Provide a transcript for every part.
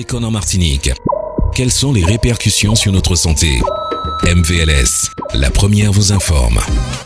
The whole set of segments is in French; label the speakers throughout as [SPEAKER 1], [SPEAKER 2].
[SPEAKER 1] chlordécone en Martinique. Quelles sont les répercussions sur notre santé ? MVLS, la première vous informe.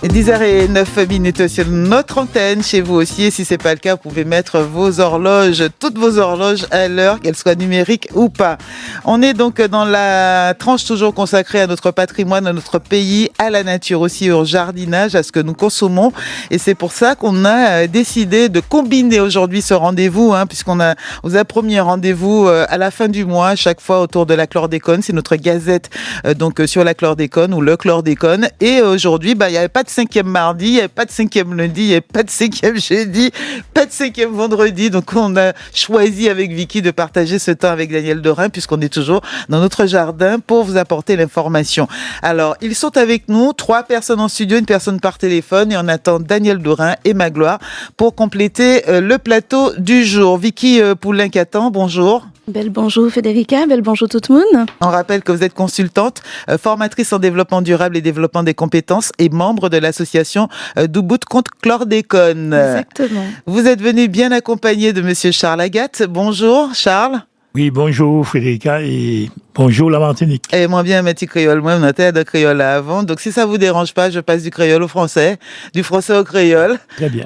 [SPEAKER 2] 10h09 sur notre antenne, chez vous aussi. Et si ce n'est pas le cas, vous pouvez mettre vos horloges, toutes vos horloges à l'heure, qu'elles soient numériques ou pas. On est donc dans la tranche toujours consacrée à notre patrimoine, à notre pays, à la nature aussi, au jardinage, à ce que nous consommons. Et c'est pour ça qu'on a décidé de combiner aujourd'hui ce rendez-vous, puisqu'on vous a promis un rendez-vous à la fin du mois, chaque fois autour de la chlordécone. C'est notre gazette donc sur la chlordécone ou le chlordécone. Et aujourd'hui, il n'y avait pas de 5e mardi, il n'y avait pas de 5e lundi, il n'y avait pas de 5e jeudi, pas de 5e vendredi. Donc on a choisi avec Vicky de partager ce temps avec Daniel Dorin, puisqu'on est toujours dans notre jardin pour vous apporter l'information. Alors, ils sont avec nous, 3 personnes en studio, une personne par téléphone, et on attend Daniel Dorin et Magloire pour compléter le plateau du jour. Vicky Poulin-Catan, bonjour.
[SPEAKER 3] Bel bonjour Federica, bel bonjour tout le monde.
[SPEAKER 2] On rappelle que vous êtes consultante, formatrice en développement durable et développement des compétences et membre de l'association d'Ubud contre chlordécone.
[SPEAKER 3] Exactement.
[SPEAKER 2] Vous êtes venu bien accompagné de monsieur Charles Agathe. Bonjour Charles.
[SPEAKER 4] Oui, bonjour Federica et bonjour la Martinique.
[SPEAKER 2] Et moi bien un petit créole, moi on était de créole là avant, donc si ça vous dérange pas, je passe du créole au français, du français au créole.
[SPEAKER 4] Très bien.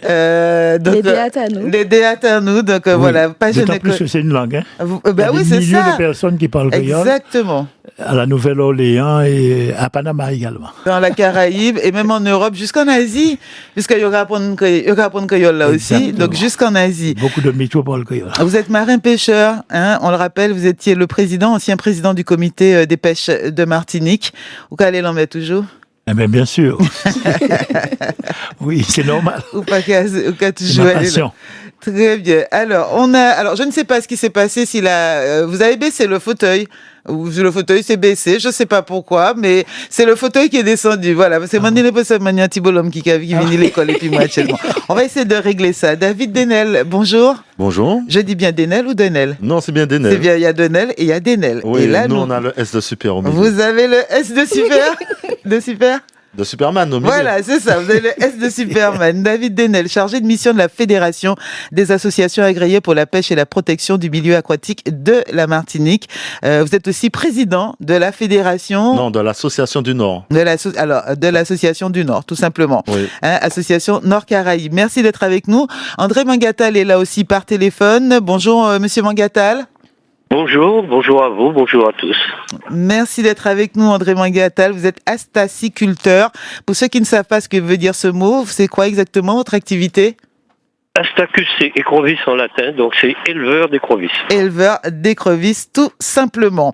[SPEAKER 2] Donc,
[SPEAKER 3] les déates à nous.
[SPEAKER 2] Les déates à nous, donc
[SPEAKER 4] oui.
[SPEAKER 2] voilà. Pas
[SPEAKER 4] d'autant plus que c'est une langue.
[SPEAKER 2] Oui, c'est ça.
[SPEAKER 4] Il y a des millions de personnes qui parlent créole.
[SPEAKER 2] Exactement.
[SPEAKER 4] À la Nouvelle-Orléans et à Panama également.
[SPEAKER 2] Dans la Caraïbe et même en Europe, jusqu'en Asie, puisqu'il y aura apprendre créole là aussi, donc jusqu'en Asie.
[SPEAKER 4] Beaucoup de métropoles créole.
[SPEAKER 2] Vous êtes marin-pêcheur, on le rappelle, vous étiez le ancien président du comité des pêches de Martinique. Ou qu'allez l'en mettre toujours?
[SPEAKER 4] Eh bien sûr. Oui, c'est normal.
[SPEAKER 2] Ou pas qu'à toujours aller là. Très bien. Alors, je ne sais pas ce qui s'est passé si vous avez baissé le fauteuil. Ou le fauteuil s'est baissé, je sais pas pourquoi, mais c'est le fauteuil qui est descendu. Voilà, c'est mon Tibolom qui vient à l'école et puis moi actuellement. On va essayer de régler ça. David Denel, bonjour.
[SPEAKER 5] Bonjour.
[SPEAKER 2] Je dis bien Denel ou Denel?
[SPEAKER 5] Non, c'est bien Denel.
[SPEAKER 2] C'est bien, il y a Denel et il y a Denel.
[SPEAKER 5] Oui,
[SPEAKER 2] et là,
[SPEAKER 5] nous on a le S de super au milieu.
[SPEAKER 2] Vous avez le S de super de super
[SPEAKER 5] de Superman au milieu.
[SPEAKER 2] Voilà, c'est ça, vous avez le S de Superman. David Denel, chargé de mission de la Fédération des associations agréées pour la pêche et la protection du milieu aquatique de la Martinique. Vous êtes aussi président de la Fédération...
[SPEAKER 5] Non, de l'Association du Nord.
[SPEAKER 2] De l'Association du Nord, tout simplement.
[SPEAKER 5] Oui.
[SPEAKER 2] Association Nord-Caraïbes. Merci d'être avec nous. André Mangatal est là aussi par téléphone. Bonjour, monsieur Mangatal.
[SPEAKER 6] Bonjour à vous, bonjour à tous.
[SPEAKER 2] Merci d'être avec nous, André Mangatal. Vous êtes astaciculteur. Pour ceux qui ne savent pas ce que veut dire ce mot, c'est quoi exactement votre activité?
[SPEAKER 6] Astacus, c'est écrevisses en latin, donc c'est éleveur d'écrevisses.
[SPEAKER 2] Éleveur d'écrevisses, tout simplement.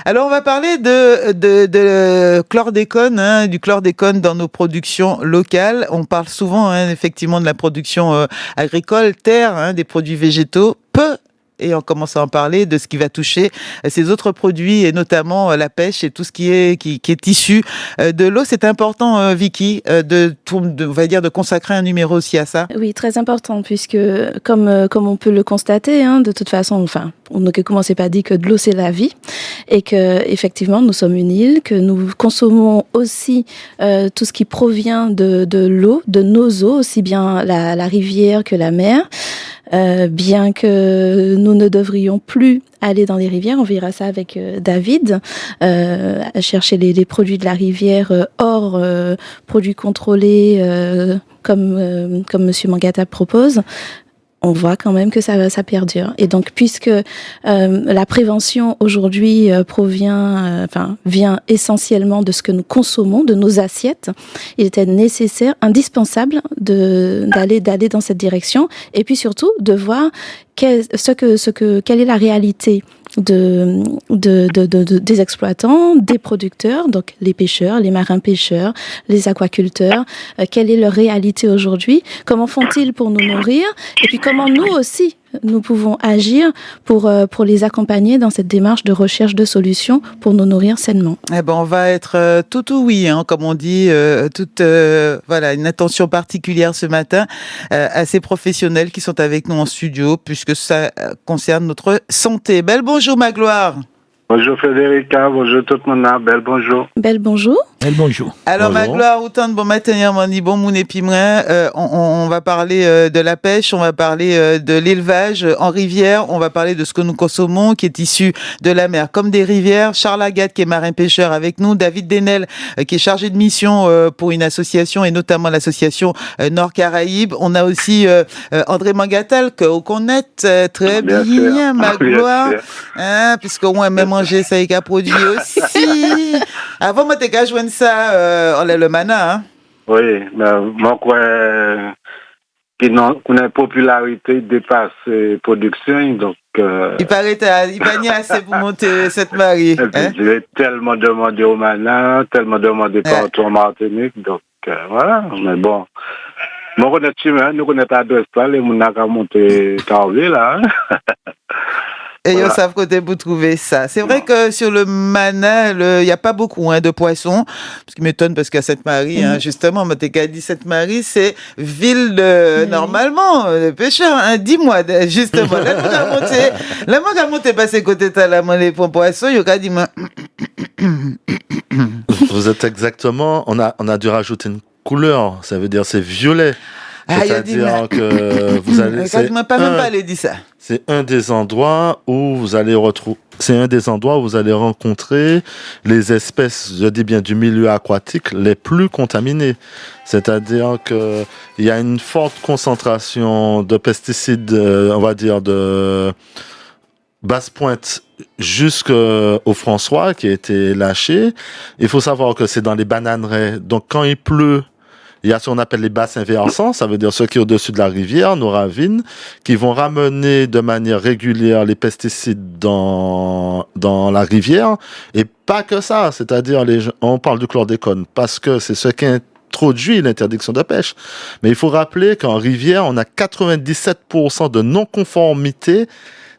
[SPEAKER 2] Alors, on va parler de chlordécone, du chlordécone dans nos productions locales. On parle souvent, effectivement, de la production agricole, terre, des produits végétaux, peu. Et on commence à en parler de ce qui va toucher ces autres produits et notamment la pêche et tout ce qui est issu de l'eau. C'est important, Vicky, de consacrer un numéro aussi à ça.
[SPEAKER 3] Oui, très important puisque comme on peut le constater, de toute façon, on ne commençait pas à dire que de l'eau c'est la vie et que effectivement nous sommes une île, que nous consommons aussi tout ce qui provient de l'eau, de nos eaux, aussi bien la rivière que la mer. Bien que nous ne devrions plus aller dans les rivières, on verra ça avec David, chercher les produits de la rivière hors produits contrôlés comme Monsieur Mangata propose. On voit quand même que ça perdure. Et donc, puisque la prévention aujourd'hui vient essentiellement de ce que nous consommons, de nos assiettes, il était nécessaire, indispensable d'aller dans cette direction. Et puis surtout de voir quelle est la réalité des exploitants, des producteurs, donc les pêcheurs, les marins-pêcheurs, les aquaculteurs, quelle est leur réalité aujourd'hui, comment font-ils pour nous nourrir, et puis comment nous aussi, nous pouvons agir pour les accompagner dans cette démarche de recherche de solutions pour nous nourrir sainement.
[SPEAKER 2] On va être tout oui, comme on dit, une attention particulière ce matin à ces professionnels qui sont avec nous en studio, puisque ça concerne notre santé. Bonjour Magloire.
[SPEAKER 7] Bonjour Frédérica, bonjour tout le monde, belle bonjour.
[SPEAKER 3] Belle bonjour.
[SPEAKER 4] Bonjour.
[SPEAKER 2] Alors, ma
[SPEAKER 5] Bonjour.
[SPEAKER 2] gloire, autant de bon matin, mon dit bon moun et pimrin. On va parler de la pêche, on va parler de l'élevage en rivière, on va parler de ce que nous consommons qui est issu de la mer comme des rivières. Charles Agathe qui est marin-pêcheur avec nous, David Denel qui est chargé de mission pour une association et notamment l'association Nord-Caraïbes. On a aussi André Mangatal que vous connaissez très bien,
[SPEAKER 7] sûr.
[SPEAKER 2] ma
[SPEAKER 7] Bien
[SPEAKER 2] gloire.
[SPEAKER 7] sûr.
[SPEAKER 2] Hein, puisqu'on aime même manger ça et qu'à produit aussi. Avant, moi, t'es qu'à joindre ça, on est le mana, hein.
[SPEAKER 7] Oui, mais moi, qu'on a popularité dépasse production, donc.
[SPEAKER 2] Il paraît il pas ni assez pour monter cette Marie.
[SPEAKER 7] Et puis,
[SPEAKER 2] Hein?
[SPEAKER 7] j'ai tellement demandé au Mana, tellement demandé partout en Martinique, donc voilà. Mais bon, moi, on est humain, nous connaissons l'adresse, les gens qui ont monté Carvé, là.
[SPEAKER 2] Et
[SPEAKER 7] Voilà.
[SPEAKER 2] ils savent côté pour trouver ça. C'est vrai que sur le mana, il y a pas beaucoup de poissons. Ce qui m'étonne parce qu'à Sainte-Marie, hein, justement, moi, t'es qu'à dit Sainte-Marie, c'est ville de, normalement, de pêcheurs. Hein. Dis-moi, justement, là, moi, quand monter passer côté de la monnaie pour poissons, il y a dit, moi,
[SPEAKER 5] Vous êtes exactement. On a dû rajouter une couleur. Ça veut dire c'est violet.
[SPEAKER 2] ah, il y a dit,
[SPEAKER 5] C'est-à-dire que vous allez.
[SPEAKER 2] quand même pas aller dire ça.
[SPEAKER 5] C'est un des endroits où vous allez retrouver. C'est un des endroits où vous allez rencontrer les espèces, je dis bien du milieu aquatique, les plus contaminées. C'est-à-dire que il y a une forte concentration de pesticides, on va dire de basse pointe jusqu'au François qui a été lâché. Il faut savoir que c'est dans les bananeraies. Donc quand il pleut, il y a ce qu'on appelle les bassins versants, ça veut dire ceux qui sont au-dessus de la rivière, nos ravines, qui vont ramener de manière régulière les pesticides dans la rivière. Et pas que ça, c'est-à-dire on parle du chlordécone parce que c'est ce qui introduit l'interdiction de pêche. Mais il faut rappeler qu'en rivière, on a 97% de non-conformité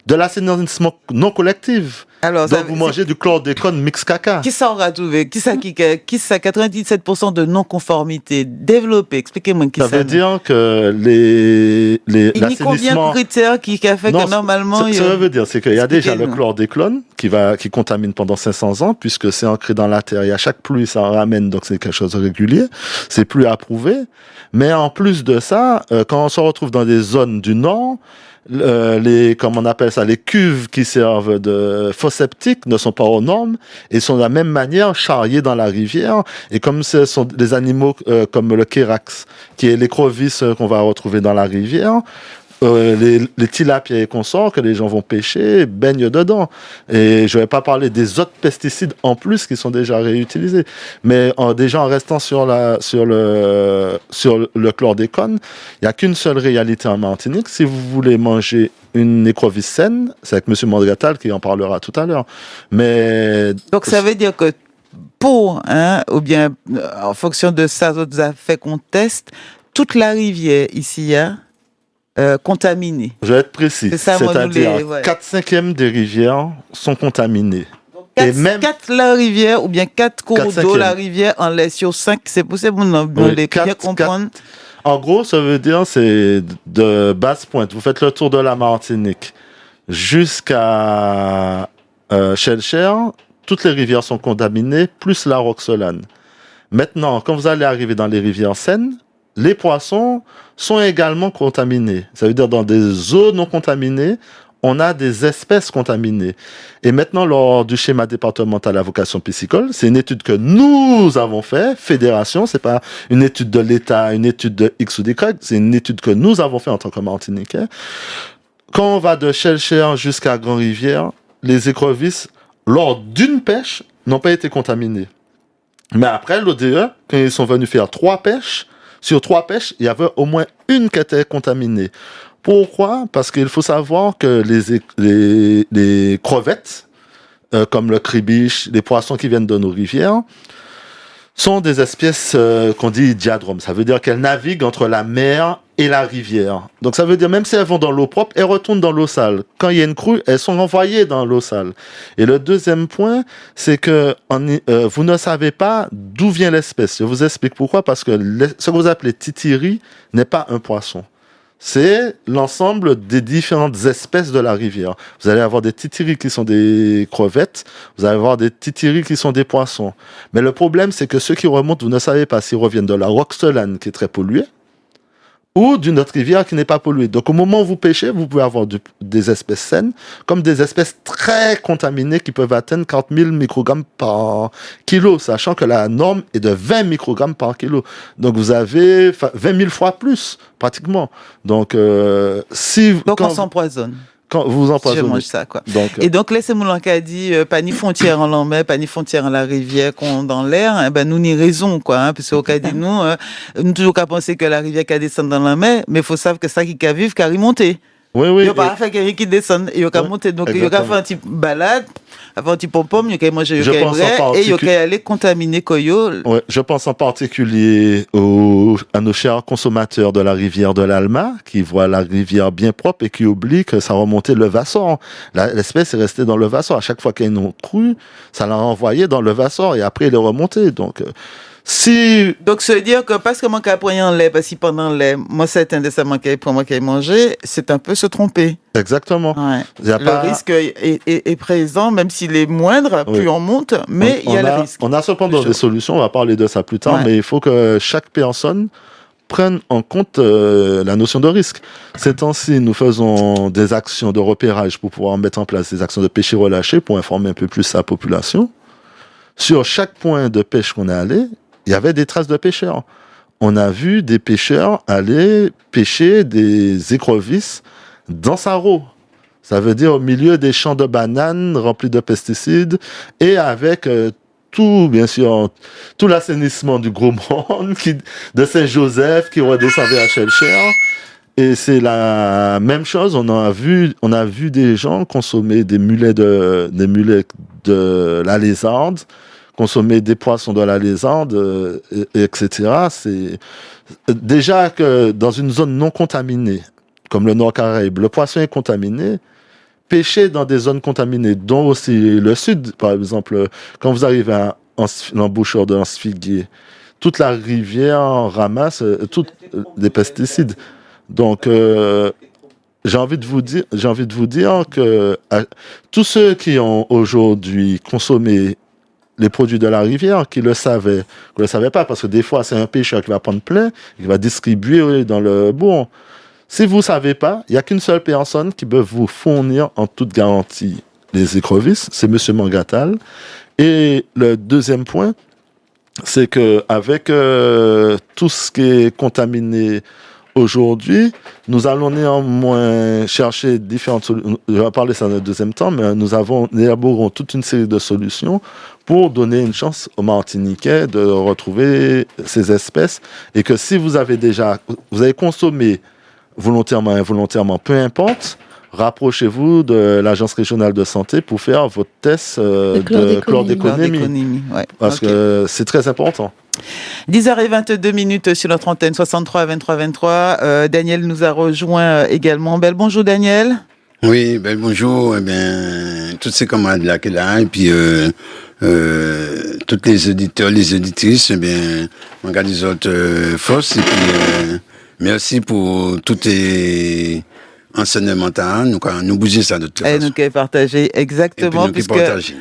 [SPEAKER 5] de l'assainissement non collectif.
[SPEAKER 2] Alors,
[SPEAKER 5] Donc vous mangez du chlordécone mix caca.
[SPEAKER 2] Qui ça aura trouvé? Qui ça 97% de non-conformité développé? Expliquez-moi qui ça.
[SPEAKER 5] Ça veut dire que
[SPEAKER 2] Il y a combien de
[SPEAKER 5] l'assainissement.
[SPEAKER 2] critères qui fait
[SPEAKER 5] Non,
[SPEAKER 2] que normalement...
[SPEAKER 5] ça veut dire, c'est qu'il y a déjà le
[SPEAKER 2] Expliquez-nous.
[SPEAKER 5] chlordécone qui contamine pendant 500 ans, puisque c'est ancré dans la terre. Et à chaque pluie, ça en ramène, donc c'est quelque chose de régulier. C'est plus approuvé. Mais en plus de ça, quand on se retrouve dans des zones du Nord, comme on appelle ça, les cuves qui servent de faux septiques ne sont pas aux normes et sont de la même manière charriées dans la rivière. Et comme ce sont des animaux comme le kérax, qui est l'écrevisse qu'on va retrouver dans la rivière, les tilapias et consorts que les gens vont pêcher baignent dedans. Et je vais pas parler des autres pesticides en plus qui sont déjà réutilisés. Mais déjà en restant sur le chlordécone, il y a qu'une seule réalité en Martinique. Si vous voulez manger une écrevisse saine, c'est avec M. Mangatal qui en parlera tout à l'heure. Mais
[SPEAKER 2] Donc ça veut dire que pour, ou bien en fonction de ça, autres affaires qu'on teste, toute la rivière ici, contaminée.
[SPEAKER 5] je vais être précis.
[SPEAKER 2] C'est ça, moi, nous,
[SPEAKER 5] C'est-à-dire
[SPEAKER 2] ouais.
[SPEAKER 5] 4/5 des rivières sont contaminées.
[SPEAKER 2] Quatre,
[SPEAKER 5] Et même-
[SPEAKER 2] quatre la rivière ou bien 4 cours
[SPEAKER 5] Quatre
[SPEAKER 2] d'eau,
[SPEAKER 5] cinquièmes.
[SPEAKER 2] la rivière en laisse sur 5, c'est possible de
[SPEAKER 5] Oui,
[SPEAKER 2] les bien
[SPEAKER 5] quatre-
[SPEAKER 2] comprendre.
[SPEAKER 5] En gros, ça veut dire c'est de basse pointe. Vous faites le tour de la Martinique jusqu'à Chelcher. Toutes les rivières sont contaminées, plus la Roxolane. Maintenant, quand vous allez arriver dans les rivières saines, les poissons sont également contaminés. Ça veut dire dans des eaux non contaminées, on a des espèces contaminées. Et maintenant, lors du schéma départemental à vocation piscicole, c'est une étude que nous avons fait, fédération, c'est pas une étude de l'État, une étude de X ou d'Y, c'est une étude que nous avons fait en tant que Martiniquais. Quand on va de Chelcher jusqu'à Grand-Rivière, les écrevisses, lors d'une pêche, n'ont pas été contaminées. Mais après, l'ODE, quand ils sont venus faire 3 pêches, sur 3 pêches, il y avait au moins une qui était contaminée. Pourquoi? Parce qu'il faut savoir que les crevettes, comme le cribiche, les poissons qui viennent de nos rivières, sont des espèces qu'on dit diadromes. Ça veut dire qu'elles naviguent entre la mer et la rivière. Donc ça veut dire même si elles vont dans l'eau propre, elles retournent dans l'eau sale. Quand il y a une crue, elles sont envoyées dans l'eau sale. Et le deuxième point, c'est que vous ne savez pas d'où vient l'espèce. Je vous explique pourquoi. Parce que ce que vous appelez titiri n'est pas un poisson. c'est l'ensemble des différentes espèces de la rivière. Vous allez avoir des titiris qui sont des crevettes, vous allez avoir des titiris qui sont des poissons. Mais le problème, c'est que ceux qui remontent, vous ne savez pas s'ils reviennent de la Roxelane qui est très polluée, ou d'une autre rivière qui n'est pas polluée. Donc au moment où vous pêchez, vous pouvez avoir des espèces saines, comme des espèces très contaminées qui peuvent atteindre 40 000 microgrammes par kilo, sachant que la norme est de 20 microgrammes par kilo. Donc vous avez 20 000 fois plus, pratiquement. Donc
[SPEAKER 2] Donc on s'empoisonne.
[SPEAKER 5] Quand vous empoisonnez.
[SPEAKER 2] Je mange ça, quoi. Et donc, là, c'est mon qui a dit, pas ni frontière en l'en pas ni frontière en la rivière qu'on dans l'air, nous ni raison, quoi, parce qu'au cas dit nous toujours qu'à penser que la rivière qui descend dans la mer, mais il faut savoir que ça qui vivre, qui remonter.
[SPEAKER 5] Oui.
[SPEAKER 2] Il n'y a pas fait quelqu'un qui descend, il y a qu'à monter. Donc, il y a qu'à faire un petit balade, avoir un petit pom-pom, il y a qu'à manger, il y a qu'à vrai, et il y a qu'à aller contaminer Koyo.
[SPEAKER 5] Ouais, je pense en particulier à nos chers consommateurs de la rivière de l'Alma, qui voient la rivière bien propre et qui oublient que ça remontait le Vassor. L'espèce est restée dans le Vassor. À chaque fois qu'il y a une eau crue, ça l'a renvoyé dans le Vassor et après il est remonté. Donc,
[SPEAKER 2] Donc, se dire que parce que moi, qui apprends en lait, parce que pendant le lait, moi, c'est un dessin pour moi qui ai mangé, c'est un peu se tromper.
[SPEAKER 5] Exactement.
[SPEAKER 2] Ouais. Le risque est présent, même s'il est moindre, plus on monte, mais il y a le risque.
[SPEAKER 5] On a cependant des solutions, on va parler de ça plus tard, mais il faut que chaque personne prenne en compte la notion de risque. Ces temps-ci, nous faisons des actions de repérage pour pouvoir mettre en place des actions de pêcher relâché pour informer un peu plus la population. Sur chaque point de pêche qu'on est allé, il y avait des traces de pêcheurs. On a vu des pêcheurs aller pêcher des écrevisses dans Saro. Ça veut dire au milieu des champs de bananes remplis de pesticides et avec bien sûr, tout l'assainissement du Gros Monde de Saint-Joseph qui redescendait à Chelcher. Et c'est la même chose. On a vu des gens consommer des mulets de la lézarde, consommer des poissons de la lézarde, etc. C'est déjà que dans une zone non contaminée, comme le Nord Caraïbe, le poisson est contaminé. Pêcher dans des zones contaminées, dont aussi le sud, par exemple, quand vous arrivez à l'embouchure de l'Anse-Figuier, toute la rivière ramasse des pesticides. Donc, j'ai envie de vous dire que tous ceux qui ont aujourd'hui consommé les produits de la rivière, qui le savaient pas, parce que des fois, c'est un pêcheur qui va prendre plein, qui va distribuer dans le bourg. Si vous savez pas, il y a qu'une seule personne qui peut vous fournir en toute garantie les écrevisses, c'est Monsieur Mangatal. Et le deuxième point, c'est que avec tout ce qui est contaminé aujourd'hui, nous allons néanmoins chercher différentes solutions. Je vais parler ça dans le deuxième temps, mais nous élaborons toute une série de solutions pour donner une chance aux Martiniquais de retrouver ces espèces. Et que si vous avez consommé volontairement, involontairement, peu importe, rapprochez-vous de l'Agence régionale de santé pour faire votre test de chlordéconémie. Parce que c'est très important.
[SPEAKER 2] 10h22 sur notre antenne 63 23 23. Daniel nous a rejoint également. Bonjour Daniel.
[SPEAKER 8] Oui, bonjour. Tous ces camarades-là qui sont là, et puis tous les auditeurs, les auditrices, on regarde les autres forces, et puis merci pour toutes les enseignements, nous bouger ça de toute façon.
[SPEAKER 2] Et nous qui partager exactement, puisque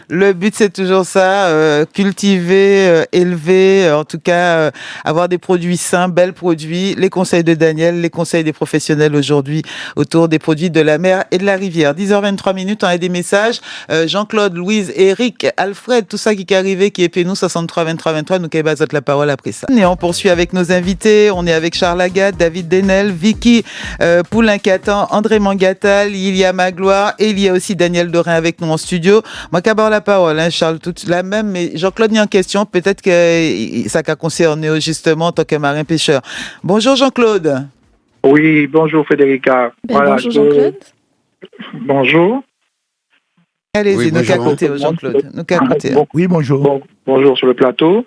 [SPEAKER 2] le but c'est toujours ça, cultiver, élever, en tout cas avoir des produits sains, belles produits. Les conseils de Daniel, les conseils des professionnels aujourd'hui autour des produits de la mer et de la rivière. 10h23, on a des messages. Jean-Claude, Louise, Eric, Alfred, tout ça qui est arrivé, qui est PNU 63 23 23. Nous qui bazote la parole après ça. Et on poursuit avec nos invités. On est avec Charles Agathe, David Denel, Vicky Poulin-Catan, André Mangatal, il y a Magloire et il y a aussi Daniel Dorin avec nous en studio. Moi, qu'abord la parole, Charles, toute la même, mais Jean-Claude n'y a en question, peut-être que ça qu'a concerné justement en tant que marin-pêcheur. Bonjour Jean-Claude.
[SPEAKER 9] Oui, bonjour Federica.
[SPEAKER 3] Bonjour Jean-Claude.
[SPEAKER 9] Bonjour.
[SPEAKER 2] Allez-y, oui, nous qu'à côté, Jean-Claude. Nous qu'à côté.
[SPEAKER 4] Oui, bonjour.
[SPEAKER 9] Bonjour sur le plateau.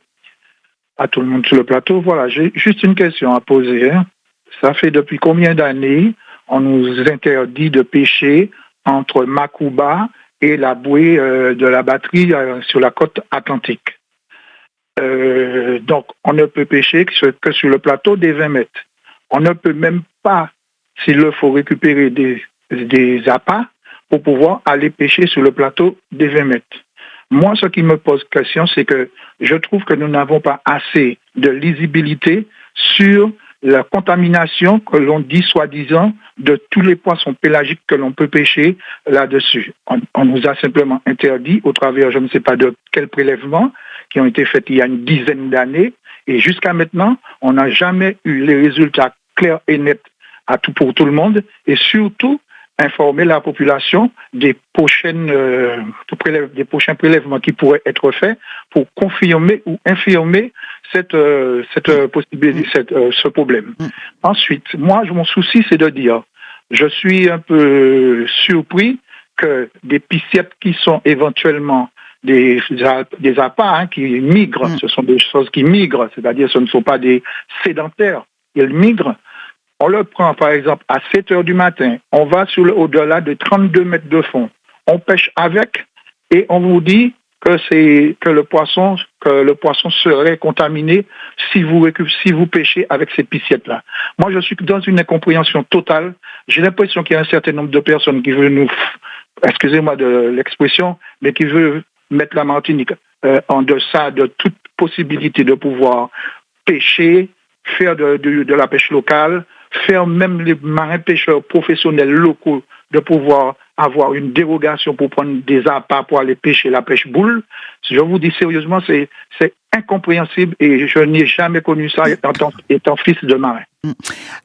[SPEAKER 9] À tout le monde sur le plateau. Voilà, j'ai juste une question à poser. Ça fait depuis combien d'années on nous interdit de pêcher entre Macouba et la bouée de la batterie sur la côte atlantique. Donc, on ne peut pêcher que sur le plateau des 20 mètres. On ne peut même pas s'il leur faut récupérer des appâts pour pouvoir aller pêcher sur le plateau des 20 mètres. Moi, ce qui me pose question, c'est que je trouve que nous n'avons pas assez de lisibilité sur la contamination que l'on dit soi-disant de tous les poissons pélagiques que l'on peut pêcher là-dessus. On nous a simplement interdit au travers, je ne sais pas de quels prélèvements qui ont été faits il y a une dizaine d'années, et jusqu'à maintenant, on n'a jamais eu les résultats clairs et nets pour tout le monde, et surtout informer la population des prochains prélèvements qui pourraient être faits pour confirmer ou infirmer cette possibilité, ce problème. Ensuite, moi, mon souci, c'est de dire, je suis un peu surpris que des pisciettes qui sont éventuellement des appâts qui migrent, ce sont des choses qui migrent, c'est-à-dire ce ne sont pas des sédentaires, ils migrent. On le prend, par exemple, à 7 heures du matin. On va au-delà de 32 mètres de fond. On pêche avec et on vous dit que le poisson serait contaminé si vous pêchez avec ces pisciettes-là. Moi, je suis dans une incompréhension totale. J'ai l'impression qu'il y a un certain nombre de personnes qui veulent excusez-moi de l'expression, mais qui veulent mettre la Martinique en deçà de toute possibilité de pouvoir pêcher, faire de la pêche locale, faire même les marins pêcheurs professionnels locaux de pouvoir avoir une dérogation pour prendre des appâts pour aller pêcher la pêche boule. Je vous dis sérieusement, c'est incompréhensible et je n'ai jamais connu ça étant fils de marin.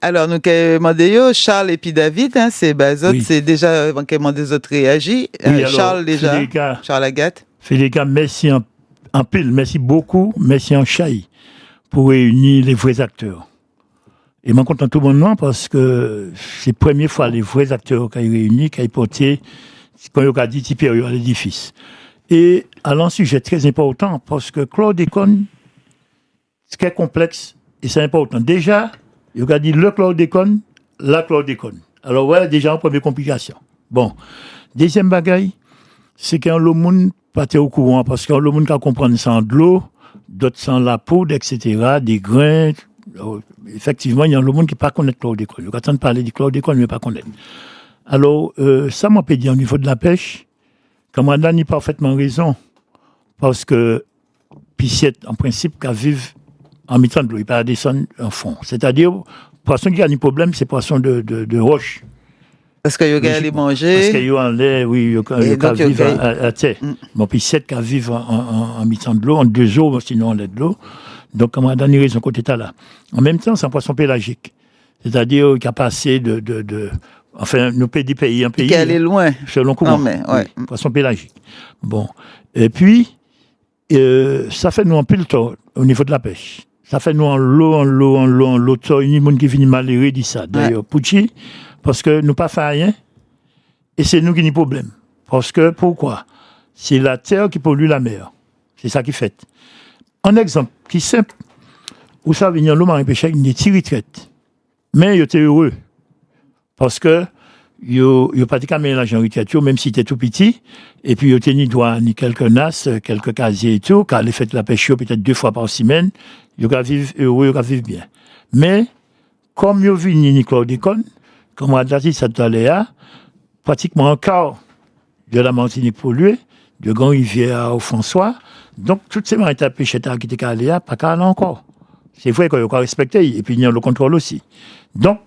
[SPEAKER 2] Alors, nous avons Charles et puis David, c'est Bazot, c'est déjà vraiment des autres réagis.
[SPEAKER 4] Oui,
[SPEAKER 2] Charles déjà, Charles Agathe.
[SPEAKER 4] Félica, merci en pile, merci beaucoup, merci en chaille pour réunir les vrais acteurs. Et je suis content tout le monde parce que c'est la première fois les vrais acteurs qui ont réuni, qui ont porté, comme on a dit, supérieur à l'édifice. Et alors, un sujet très important parce que chlordécone, c'est très complexe et c'est important. Déjà, on a dit le chlordécone, la chlordécone. Alors, voilà déjà une première complication. Bon. Deuxième bagaille, c'est qu'un le monde pas au courant parce qu'un le monde qui comprend sans de l'eau, d'autres sans la poudre, etc., des grains. Alors, effectivement, il y a le monde qui ne connaît pas le chlordécone. Il attend de parler du chlordécone, mais ne pas connaître. Alors, ça m'a peut dire au niveau de la pêche, Camarade a parfaitement raison. Parce que piscette, en principe, qu'à vivre en mi-temps de l'eau, il ne peut pas descendre en fond. C'est-à-dire, poisson qui a un problème, c'est poisson de roche.
[SPEAKER 2] Parce qu'il y a les manger.
[SPEAKER 4] Parce qu'il y a l'air, oui, il y a vivre à terre. Bon, piscette qui vivre en mi-temps de l'eau, en 2 jours, sinon en l'air de l'eau. Donc, comme on a donné raison côté là. En même temps, c'est un poisson pélagique. C'est-à-dire qu'il a passé enfin, nous pays, un pays.
[SPEAKER 2] Qui allait loin.
[SPEAKER 4] Selon comment. Poisson pélagique. Bon. Et puis, ça fait nous un peu le tort au niveau de la pêche. Ça fait nous en l'eau. Il y a des gens qui finissent malheureux, dit ça. D'ailleurs, Pouchi, parce que nous pas fait rien. Et c'est nous qui avons problème. Parce que, pourquoi? C'est la terre qui pollue la mer. C'est ça qui fait. Un exemple qui est simple, où ça vient l'homme marin pêcheur, il est retraite. Mais il était heureux. Parce que il n'a pas de caméra l'argent retraite, même si il était tout petit. Et puis il a ni doigts, ni quelques nasses, quelques casiers et tout, car il fait la pêche peut-être 2 fois par semaine. Il va vivre heureux, il va vivre bien. Mais, comme il a vu ni chlordécone, comme on a dit ça tout à l'heure, pratiquement un quart de la Martinique polluée, de Grand-Rivière au François. Donc, toutes ces marins pêcheurs qui étaient allés là, pas qu'à encore. C'est vrai qu'il faut respecter, et puis il y a le contrôle aussi. Donc,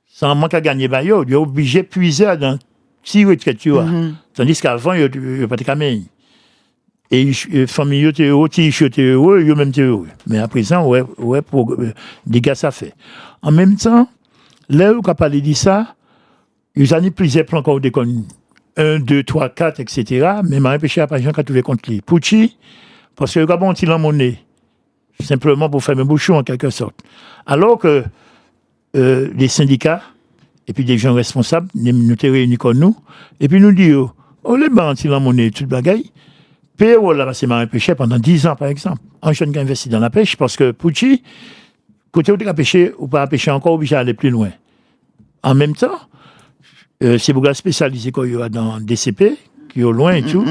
[SPEAKER 4] sans manque à gagner, il est obligé de puiser dans 6 retraites, tu vois. Tandis qu'avant, il n'y a pas de caméra. Et les familles étaient heureux, les étaient heureux, ils même étaient heureux. Mais à présent, ouais, pour des gars, ça fait. En même temps, là où on a parlé de ça, ils ont plusieurs plans qu'on déconne. 1, 2, 3, 4, etc. Mais marin pêcheur n'a pas de gens qui ont trouvé contre lui. Pouchi, parce qu'il y a bon petit en monnaie. Simplement pour faire un bouchon, en quelque sorte. Alors que les syndicats, et puis des gens responsables, nous te réunis comme nous, et puis nous disent, oh, les bancs en monnaie, tout le bagaille, PO là, c'est marin pêcheur pendant 10 ans, par exemple. Un jeune qui a investi dans la pêche, parce que Pouchi, côté où tu as pêché, ou pas pêcher encore, obligé d'aller plus loin. En même temps, c'est beaucoup spécialisé qu'il y a dans DCP, qui est au loin et tout.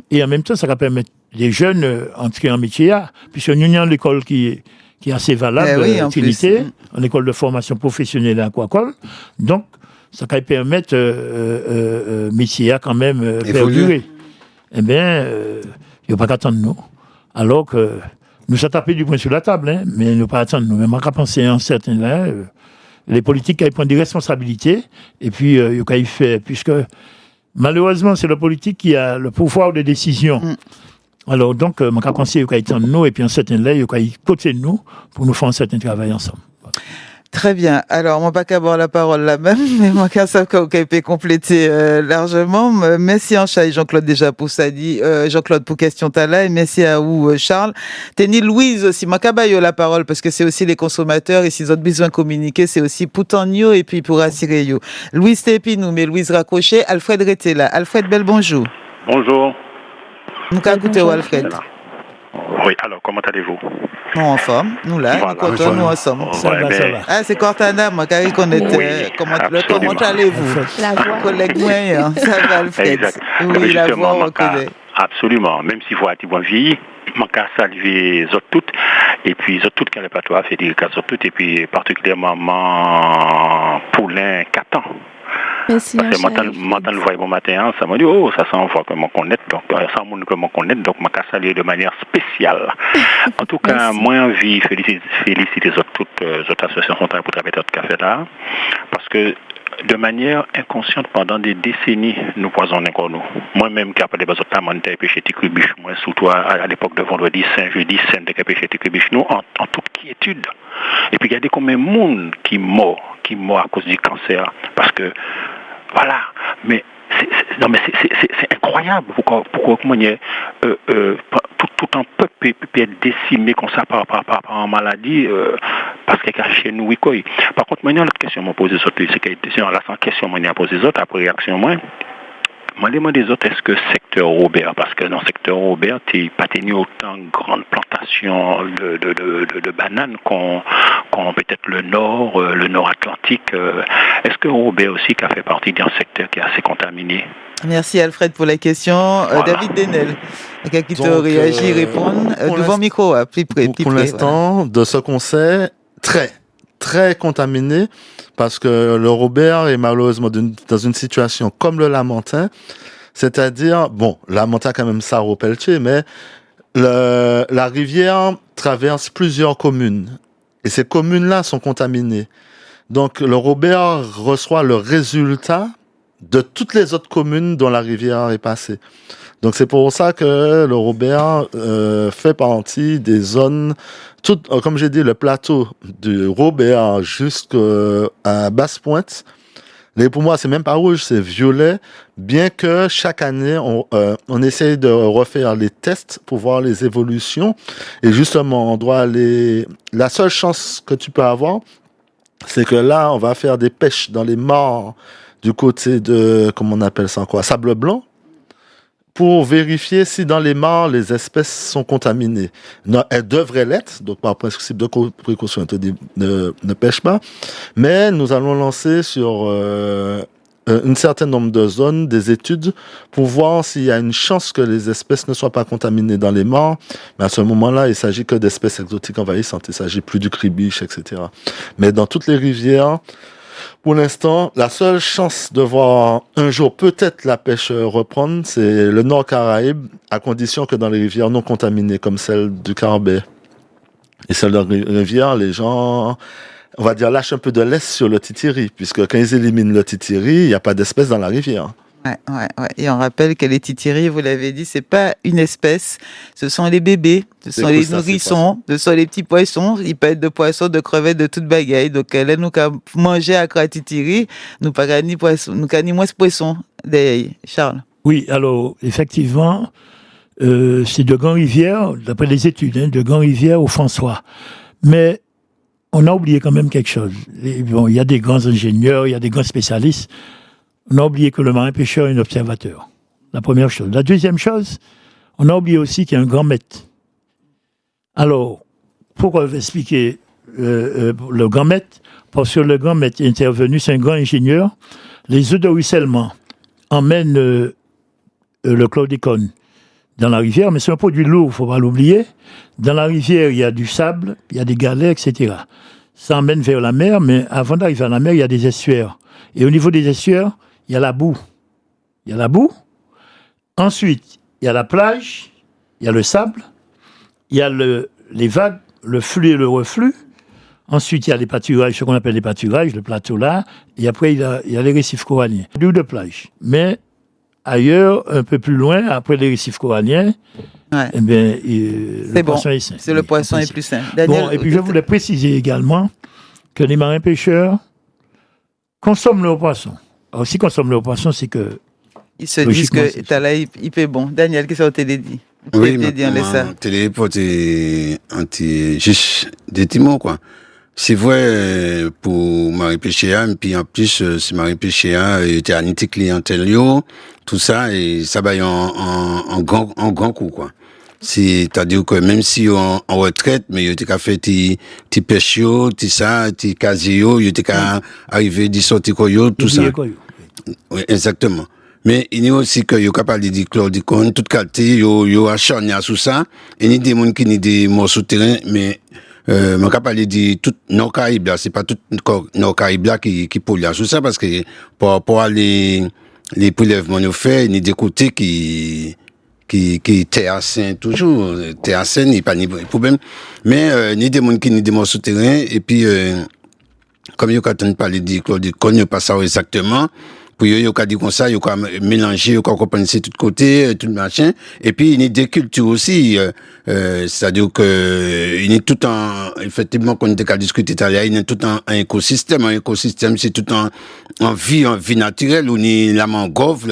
[SPEAKER 4] Et en même temps, ça va permettre les jeunes entrer en métier, puisque nous avons l'école qui qui est assez valable en Trinité, en école de formation professionnelle à Aquacole. Donc, ça va permettre métier à quand même perdurer. Eh bien, il n'y a pas qu'à attendre nous. Alors que nous sommes tapés du poing sur la table, hein, mais nous pas attendre nous. Même on penser en certains là, les politiques qui prennent des responsabilités, et puis il y faire, puisque malheureusement c'est le politique qui a le pouvoir de décision. Alors donc, on va penser qu'il y a nous, et puis en certains là, il y a côté de nous pour nous faire un certain travail ensemble.
[SPEAKER 2] Très bien. Alors, moi, pas qu'à avoir la parole là même, mais moi, qu'à ça, qu'on peut compléter largement. Merci en chat, Jean-Claude déjà pour ça dit, Jean-Claude pour question tala, et merci à vous, Charles. Tenez Louise aussi, moi, qu'à la parole, parce que c'est aussi les consommateurs, et s'ils ont besoin de communiquer, c'est aussi pour Tanio et puis pour assurer yo. Louise Tépinou, mais Louise Racochet, Alfred Retela. Alfred, bel bonjour.
[SPEAKER 10] Bonjour.
[SPEAKER 2] Nous, qu'à écouter Alfred.
[SPEAKER 10] Oui, alors, comment allez-vous?
[SPEAKER 2] Nous en forme, nous là,
[SPEAKER 10] voilà.
[SPEAKER 2] nous comptons, nous ensemble.
[SPEAKER 4] Ça va. Ah,
[SPEAKER 2] c'est Cortana, moi, car il connaît, comment allez-vous?
[SPEAKER 3] La voix.
[SPEAKER 2] Collègue moyen, ça va, Alfred.
[SPEAKER 10] Exact.
[SPEAKER 2] Oui, la voix, on reconnaît.
[SPEAKER 10] Absolument, même si vous êtes vieilli, je vais saluer les autres toutes, et puis les autres toutes qui n'ont pas toi, fait des cas sur toutes, et puis particulièrement Poulain 4 ans.
[SPEAKER 3] Merci,
[SPEAKER 10] parce que moi, le voyais bon matin, ça m'a dit, oh, ça s'envoie que m'en connaître, donc ça m'a que m'en connaître, donc m'a salué de manière spéciale. En tout cas, moi, envie féliciter les autres, toutes les autres associations pour travailler notre café là, parce que de manière inconsciente, pendant des décennies, nous poisonnons encore nous. Moi-même, qui appelé les autres tamantes et péché ticribiche, moi, surtout à l'époque de vendredi saint, jeudi saint, de péché ticribiche, nous, en toute quiétude. Et puis, regardez combien de monde qui mort à cause du cancer, parce que voilà, mais c'est incroyable pourquoi tout un peuple peut être décimé comme ça par maladie parce qu'il y a chez nous oui quoi. Par contre, moi, il y a une autre question à poser c'est que la sans question moi à poser autres après réaction moi. Moi, demande des autres, est-ce que secteur Robert, parce que dans le secteur Robert, tu n'as pas tenu autant de grandes plantations de bananes qu'on peut-être le Nord Atlantique. Est-ce que Robert aussi qui a fait partie d'un secteur qui est assez contaminé?
[SPEAKER 2] Merci Alfred pour la question. Voilà. David Denel, qui te réagit, répondre. Devant le micro, plus près.
[SPEAKER 5] Pour l'instant, voilà. De ce qu'on sait, très contaminé, parce que le Robert est malheureusement dans une situation comme le Lamentin, c'est-à-dire, bon, Lamentin quand même ça Pelletier, mais la rivière traverse plusieurs communes, et ces communes-là sont contaminées. Donc le Robert reçoit le résultat de toutes les autres communes dont la rivière est passée. Donc c'est pour ça que le Robert fait partie des zones, comme j'ai dit, le plateau du Robert jusqu'à Basse-Pointe. Pour moi, c'est même pas rouge, c'est violet, bien que chaque année, on essaye de refaire les tests pour voir les évolutions. Et justement, on doit aller... La seule chance que tu peux avoir, c'est que là, on va faire des pêches dans les mares du côté de, comment on appelle ça encore, Sable Blanc, pour vérifier si dans les mares, les espèces sont contaminées. Non, elles devraient l'être, donc par principe de précaution, on te dit ne pêche pas. Mais nous allons lancer sur un certain nombre de zones des études pour voir s'il y a une chance que les espèces ne soient pas contaminées dans les mares. Mais à ce moment-là, il ne s'agit que d'espèces exotiques envahissantes. Il ne s'agit plus du cribiche, etc. Mais dans toutes les rivières, pour l'instant, la seule chance de voir un jour peut-être la pêche reprendre, c'est le Nord Caraïbe, à condition que dans les rivières non contaminées comme celle du Carbet et celle de la rivière, les gens, on va dire, lâchent un peu de laisse sur le titiri, puisque quand ils éliminent le titiri, il n'y a pas d'espèce dans la rivière.
[SPEAKER 2] Ouais. Et on rappelle que les titiris, vous l'avez dit, c'est pas une espèce, ce sont les bébés, ce sont les nourrissons, ce sont les petits poissons, ils peuvent être de poissons, de crevettes, de toute bagaille. Donc là, nous qu'à manger à quoi titiri, nous pas ni poisson, nous qu'à ni moins poisson. Charles.
[SPEAKER 4] Oui, alors effectivement, c'est de grandes rivières, d'après les études, de grandes rivières au François. Mais on a oublié quand même quelque chose. Il y a des grands ingénieurs, il y a des grands spécialistes. On a oublié que le marin-pêcheur est un observateur. La première chose. La deuxième chose, on a oublié aussi qu'il y a un grand maître. Alors, pour expliquer le grand maître, parce que le grand maître est intervenu, c'est un grand ingénieur. Les eaux de ruissellement emmènent le chlordécone dans la rivière, mais c'est un produit lourd, il ne faut pas l'oublier. Dans la rivière, il y a du sable, il y a des galets, etc. Ça emmène vers la mer, mais avant d'arriver à la mer, il y a des estuaires. Et au niveau des estuaires, il y a la boue. Il y a la boue. Ensuite, il y a la plage, il y a le sable, il y a les vagues, le flux et le reflux. Ensuite, il y a les pâturages, ce qu'on appelle les pâturages, le plateau là. Et après, il y a les récifs coralliens. D'où de plage. Mais ailleurs, un peu plus loin, après les récifs coralliens, eh bien, le poisson est sain.
[SPEAKER 2] C'est le poisson est plus sain. Daniel,
[SPEAKER 4] bon, et puis je voulais préciser également que les marins pêcheurs consomment leur poisson. Alors, s'ils consomment leur poisson, c'est que...
[SPEAKER 2] Ils se disent que Tala, il fait bon. Daniel, qu'est-ce que tu as dit?
[SPEAKER 8] Oui, mais télé pour juste des petits mots, quoi. C'est vrai pour Marie Péchéa, et puis en plus, c'est Marie Péchéa, était à une clientèle, tout ça, et ça va en grand coup, quoi. C'est-à-dire que même si en retraite, mais il était qu'à faire tes pêches, tes ça, tes casio, il était qu'à arriver, des sorties koyo, tout ça. Oui, exactement. Mais il y a aussi que yo capable de chlordécone, toute qualité, yo acharné à tout ça, et il y a des gens qui ont des morceaux de terrain, mais je capable de dire tout nos Caraïbes là, c'est pas tout nos Caraïbes là qui pollue à tout ça, parce que par rapport à les prélèvements nous fait, il y a des côtés qui terre sain toujours, terre sain, il n'y a pas de problème, mais il y a des gens qui ont des morceaux de terrain, et puis comme yo quand on parle de chlordécone, yo pas ça exactement. Puis yo ka dit comme ça, yo ka mélanger, yo ka comprendre c'est tout côté, tout machin. Et puis il y a des cultures aussi, c'est-à-dire que il y a tout effectivement qu'on était qu'à discuter tout à l'heure, il y a tout un écosystème. Un écosystème, c'est tout en vie naturelle. On y la mangrove,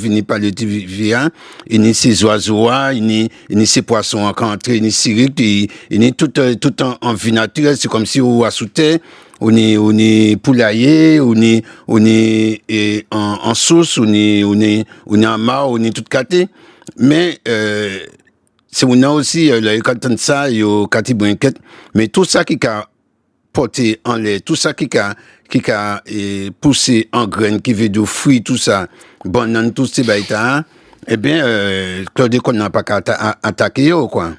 [SPEAKER 8] il n'y a pas le vivant, il y a ces oiseaux, il y a ces poissons en entrée, il y a ces riques, il y a tout en vie naturelle. C'est comme si on a sous terre. On est poulailler, on est en sauce, on est en mar, on est tout caté. Mais, c'est on a aussi, quand on ça, il y a Cathy Brinquette. Mais tout ça qui a porté en l'air, tout ça qui a poussé en graines, qui veut de fruits, tout ça, banane, tout ces baïtas, eh bien, chlordécone n'a pas qu'à attaquer, quoi.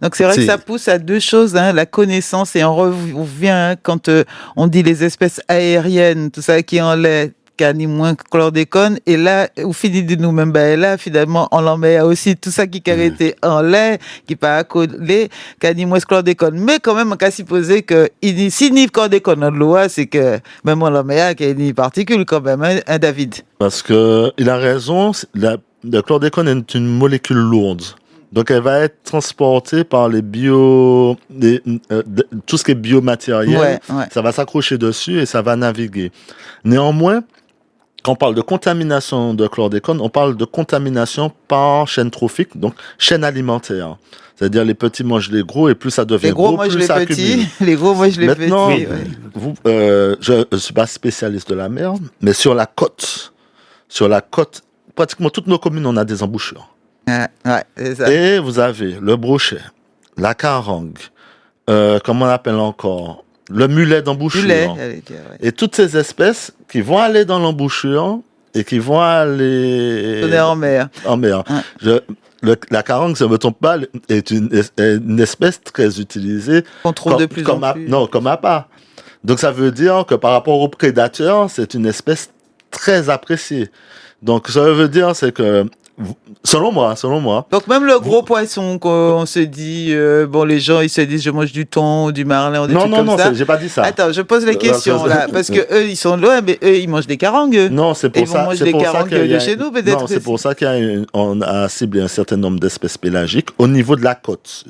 [SPEAKER 2] Donc c'est vrai que ça pousse à deux choses, la connaissance, et on revient quand on dit les espèces aériennes, tout ça qui est en l'air, qui a ni moins que chlordécone, et là, au fil de nous-mêmes, là, finalement, on en met aussi tout ça qui a été en l'air, qui pas accolé, qui a ni moins que chlordécone. Mais quand même, on peut supposer que, si ni chlordécone dans l'eau, c'est que, même on en met qu'il y a ni particules quand même, David. Parce
[SPEAKER 5] que, il a raison, le chlordécone est une molécule lourde. Donc, elle va être transportée par les tout ce qui est biomatériel. Ça va s'accrocher dessus et ça va naviguer. Néanmoins, quand on parle de contamination de chlordécone, on parle de contamination par chaîne trophique, donc chaîne alimentaire. C'est-à-dire les petits mangent les gros et plus ça devient gros, plus ça accumule. Les gros mangent les petits. Maintenant, je ne suis pas spécialiste de la mer, mais sur la côte, pratiquement toutes nos communes, on a des embouchures. C'est ça. Et vous avez le brochet, la carangue, comment on appelle encore, le mulet d'embouchure. Et toutes ces espèces qui vont aller dans l'embouchure et qui vont aller en mer. La carangue, si je ne me trompe pas, est une espèce très utilisée comme appât. Donc ça veut dire que par rapport aux prédateurs, c'est une espèce très appréciée. Donc ça veut dire c'est que selon moi. Donc même le gros poisson qu'on se dit, les gens ils se disent je mange du thon, du marlin, des trucs comme ça. Non, j'ai pas dit ça. Attends, je pose les questions là, parce que eux ils sont loin, mais eux ils mangent des carangues. Non, c'est pour ça. Ils mangent des carangues de chez nous peut-être. Non, c'est pour ça qu'on a ciblé un certain nombre d'espèces pélagiques au niveau de la côte.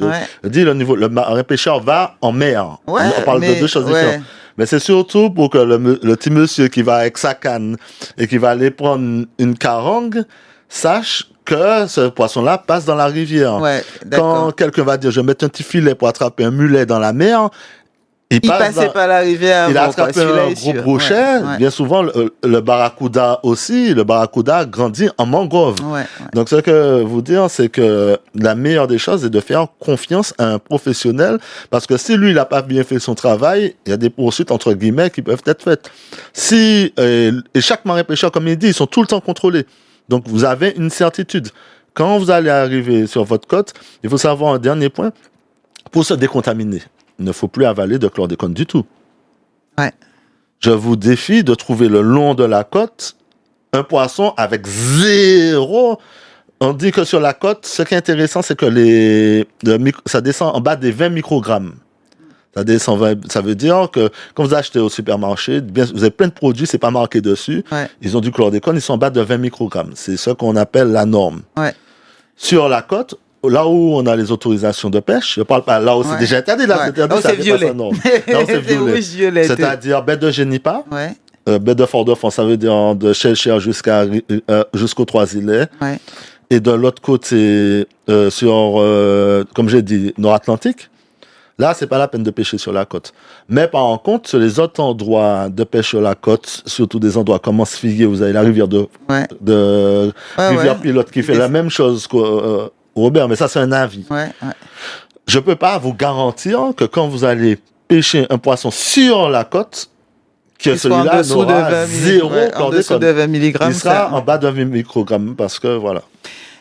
[SPEAKER 5] Je dis le marin pêcheur va en mer. On parle de deux choses différentes. Mais c'est surtout pour que le petit monsieur qui va avec sa canne et qui va aller prendre une carangue sache que ce poisson-là passe dans la rivière. Quand quelqu'un va dire je vais mettre un petit filet pour attraper un mulet dans la mer, il passait par la rivière. Il a attrapé un gros brochet. Bien souvent, le barracuda aussi, grandit en mangrove. Donc, ce que vous dire, c'est que la meilleure des choses est de faire confiance à un professionnel, parce que si lui, il n'a pas bien fait son travail, il y a des poursuites, entre guillemets, qui peuvent être faites. Et chaque marin pêcheur, comme il dit, ils sont tout le temps contrôlés. Donc, vous avez une certitude. quand vous allez arriver sur votre côte, il faut savoir un dernier point, pour se décontaminer, il ne faut plus avaler de chlordécone du tout.
[SPEAKER 2] Ouais.
[SPEAKER 5] Je vous défie de trouver le long de la côte un poisson avec 0. On dit que sur la côte, ce qui est intéressant, c'est que ça descend en bas des 20 microgrammes. Ça veut dire que quand vous achetez au supermarché, vous avez plein de produits, c'est pas marqué dessus.
[SPEAKER 2] Ouais.
[SPEAKER 5] Ils ont du chlordécone, ils sont en bas de 20 microgrammes. C'est ce qu'on appelle la norme.
[SPEAKER 2] Ouais.
[SPEAKER 5] Sur la côte, là où on a les autorisations de pêche, je parle pas là où c'est déjà interdit, là c'est interdit,
[SPEAKER 2] ça c'est violet.
[SPEAKER 5] Là où c'est violet. C'est-à-dire baie de Génipa, baie de Fort-de-France, ça veut dire de Shellshare jusqu'aux Trois-Îlets.
[SPEAKER 2] Ouais.
[SPEAKER 5] Et de l'autre côté, comme j'ai dit, Nord-Atlantique, là, c'est pas la peine de pêcher sur la côte. Mais par contre, sur les autres endroits de pêche sur la côte, surtout des endroits comme Ansfiguier, vous avez la rivière rivière Pilote qui fait la même chose que Robert, mais ça, c'est un avis.
[SPEAKER 2] Ouais.
[SPEAKER 5] Je peux pas vous garantir que quand vous allez pêcher un poisson sur la côte, que celui-là n'aura 0 chlordécone.
[SPEAKER 2] De 20 mg.
[SPEAKER 5] Il sera en bas de 20 microgrammes parce que voilà.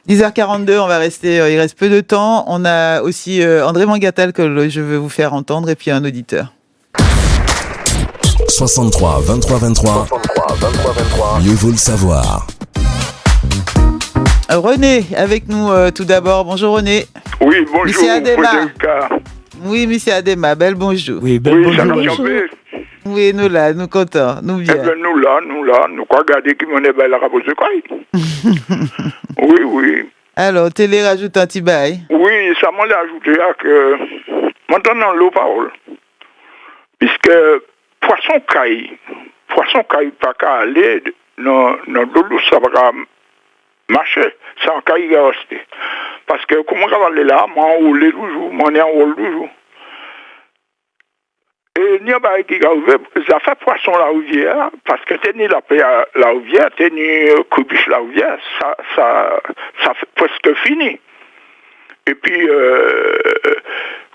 [SPEAKER 2] 10h42, on va rester, il reste peu de temps. On a aussi André Mangatal que je veux vous faire entendre et puis un auditeur.
[SPEAKER 1] 63 23 23. Mieux vaut le savoir.
[SPEAKER 2] René, avec nous tout d'abord. Bonjour René.
[SPEAKER 11] Oui, bonjour.
[SPEAKER 2] Monsieur Adema. Oui, monsieur Adema, bel bonjour.
[SPEAKER 4] Oui,
[SPEAKER 2] bonjour. Oui, nous là, nous contents, nous bien.
[SPEAKER 11] Eh bien, nous là, nous quoi regarder qui m'en est belle la rapose de quoi. Oui.
[SPEAKER 2] Alors, télé rajoute un petit bail.
[SPEAKER 11] Oui, ça m'a ajouté à que, maintenant l'eau parole, puisque poisson caille pas qu'à aller dans l'eau, ça va pas marcher, ça en caille rester. Parce que, comment on va aller là, moi, on roule toujours, moi, on roule toujours. Et il y a qui arrive, ça fait poisson la rivière, parce que t'es ni la rivière, t'es ni cubiche la rivière, ça fait presque fini. Et puis,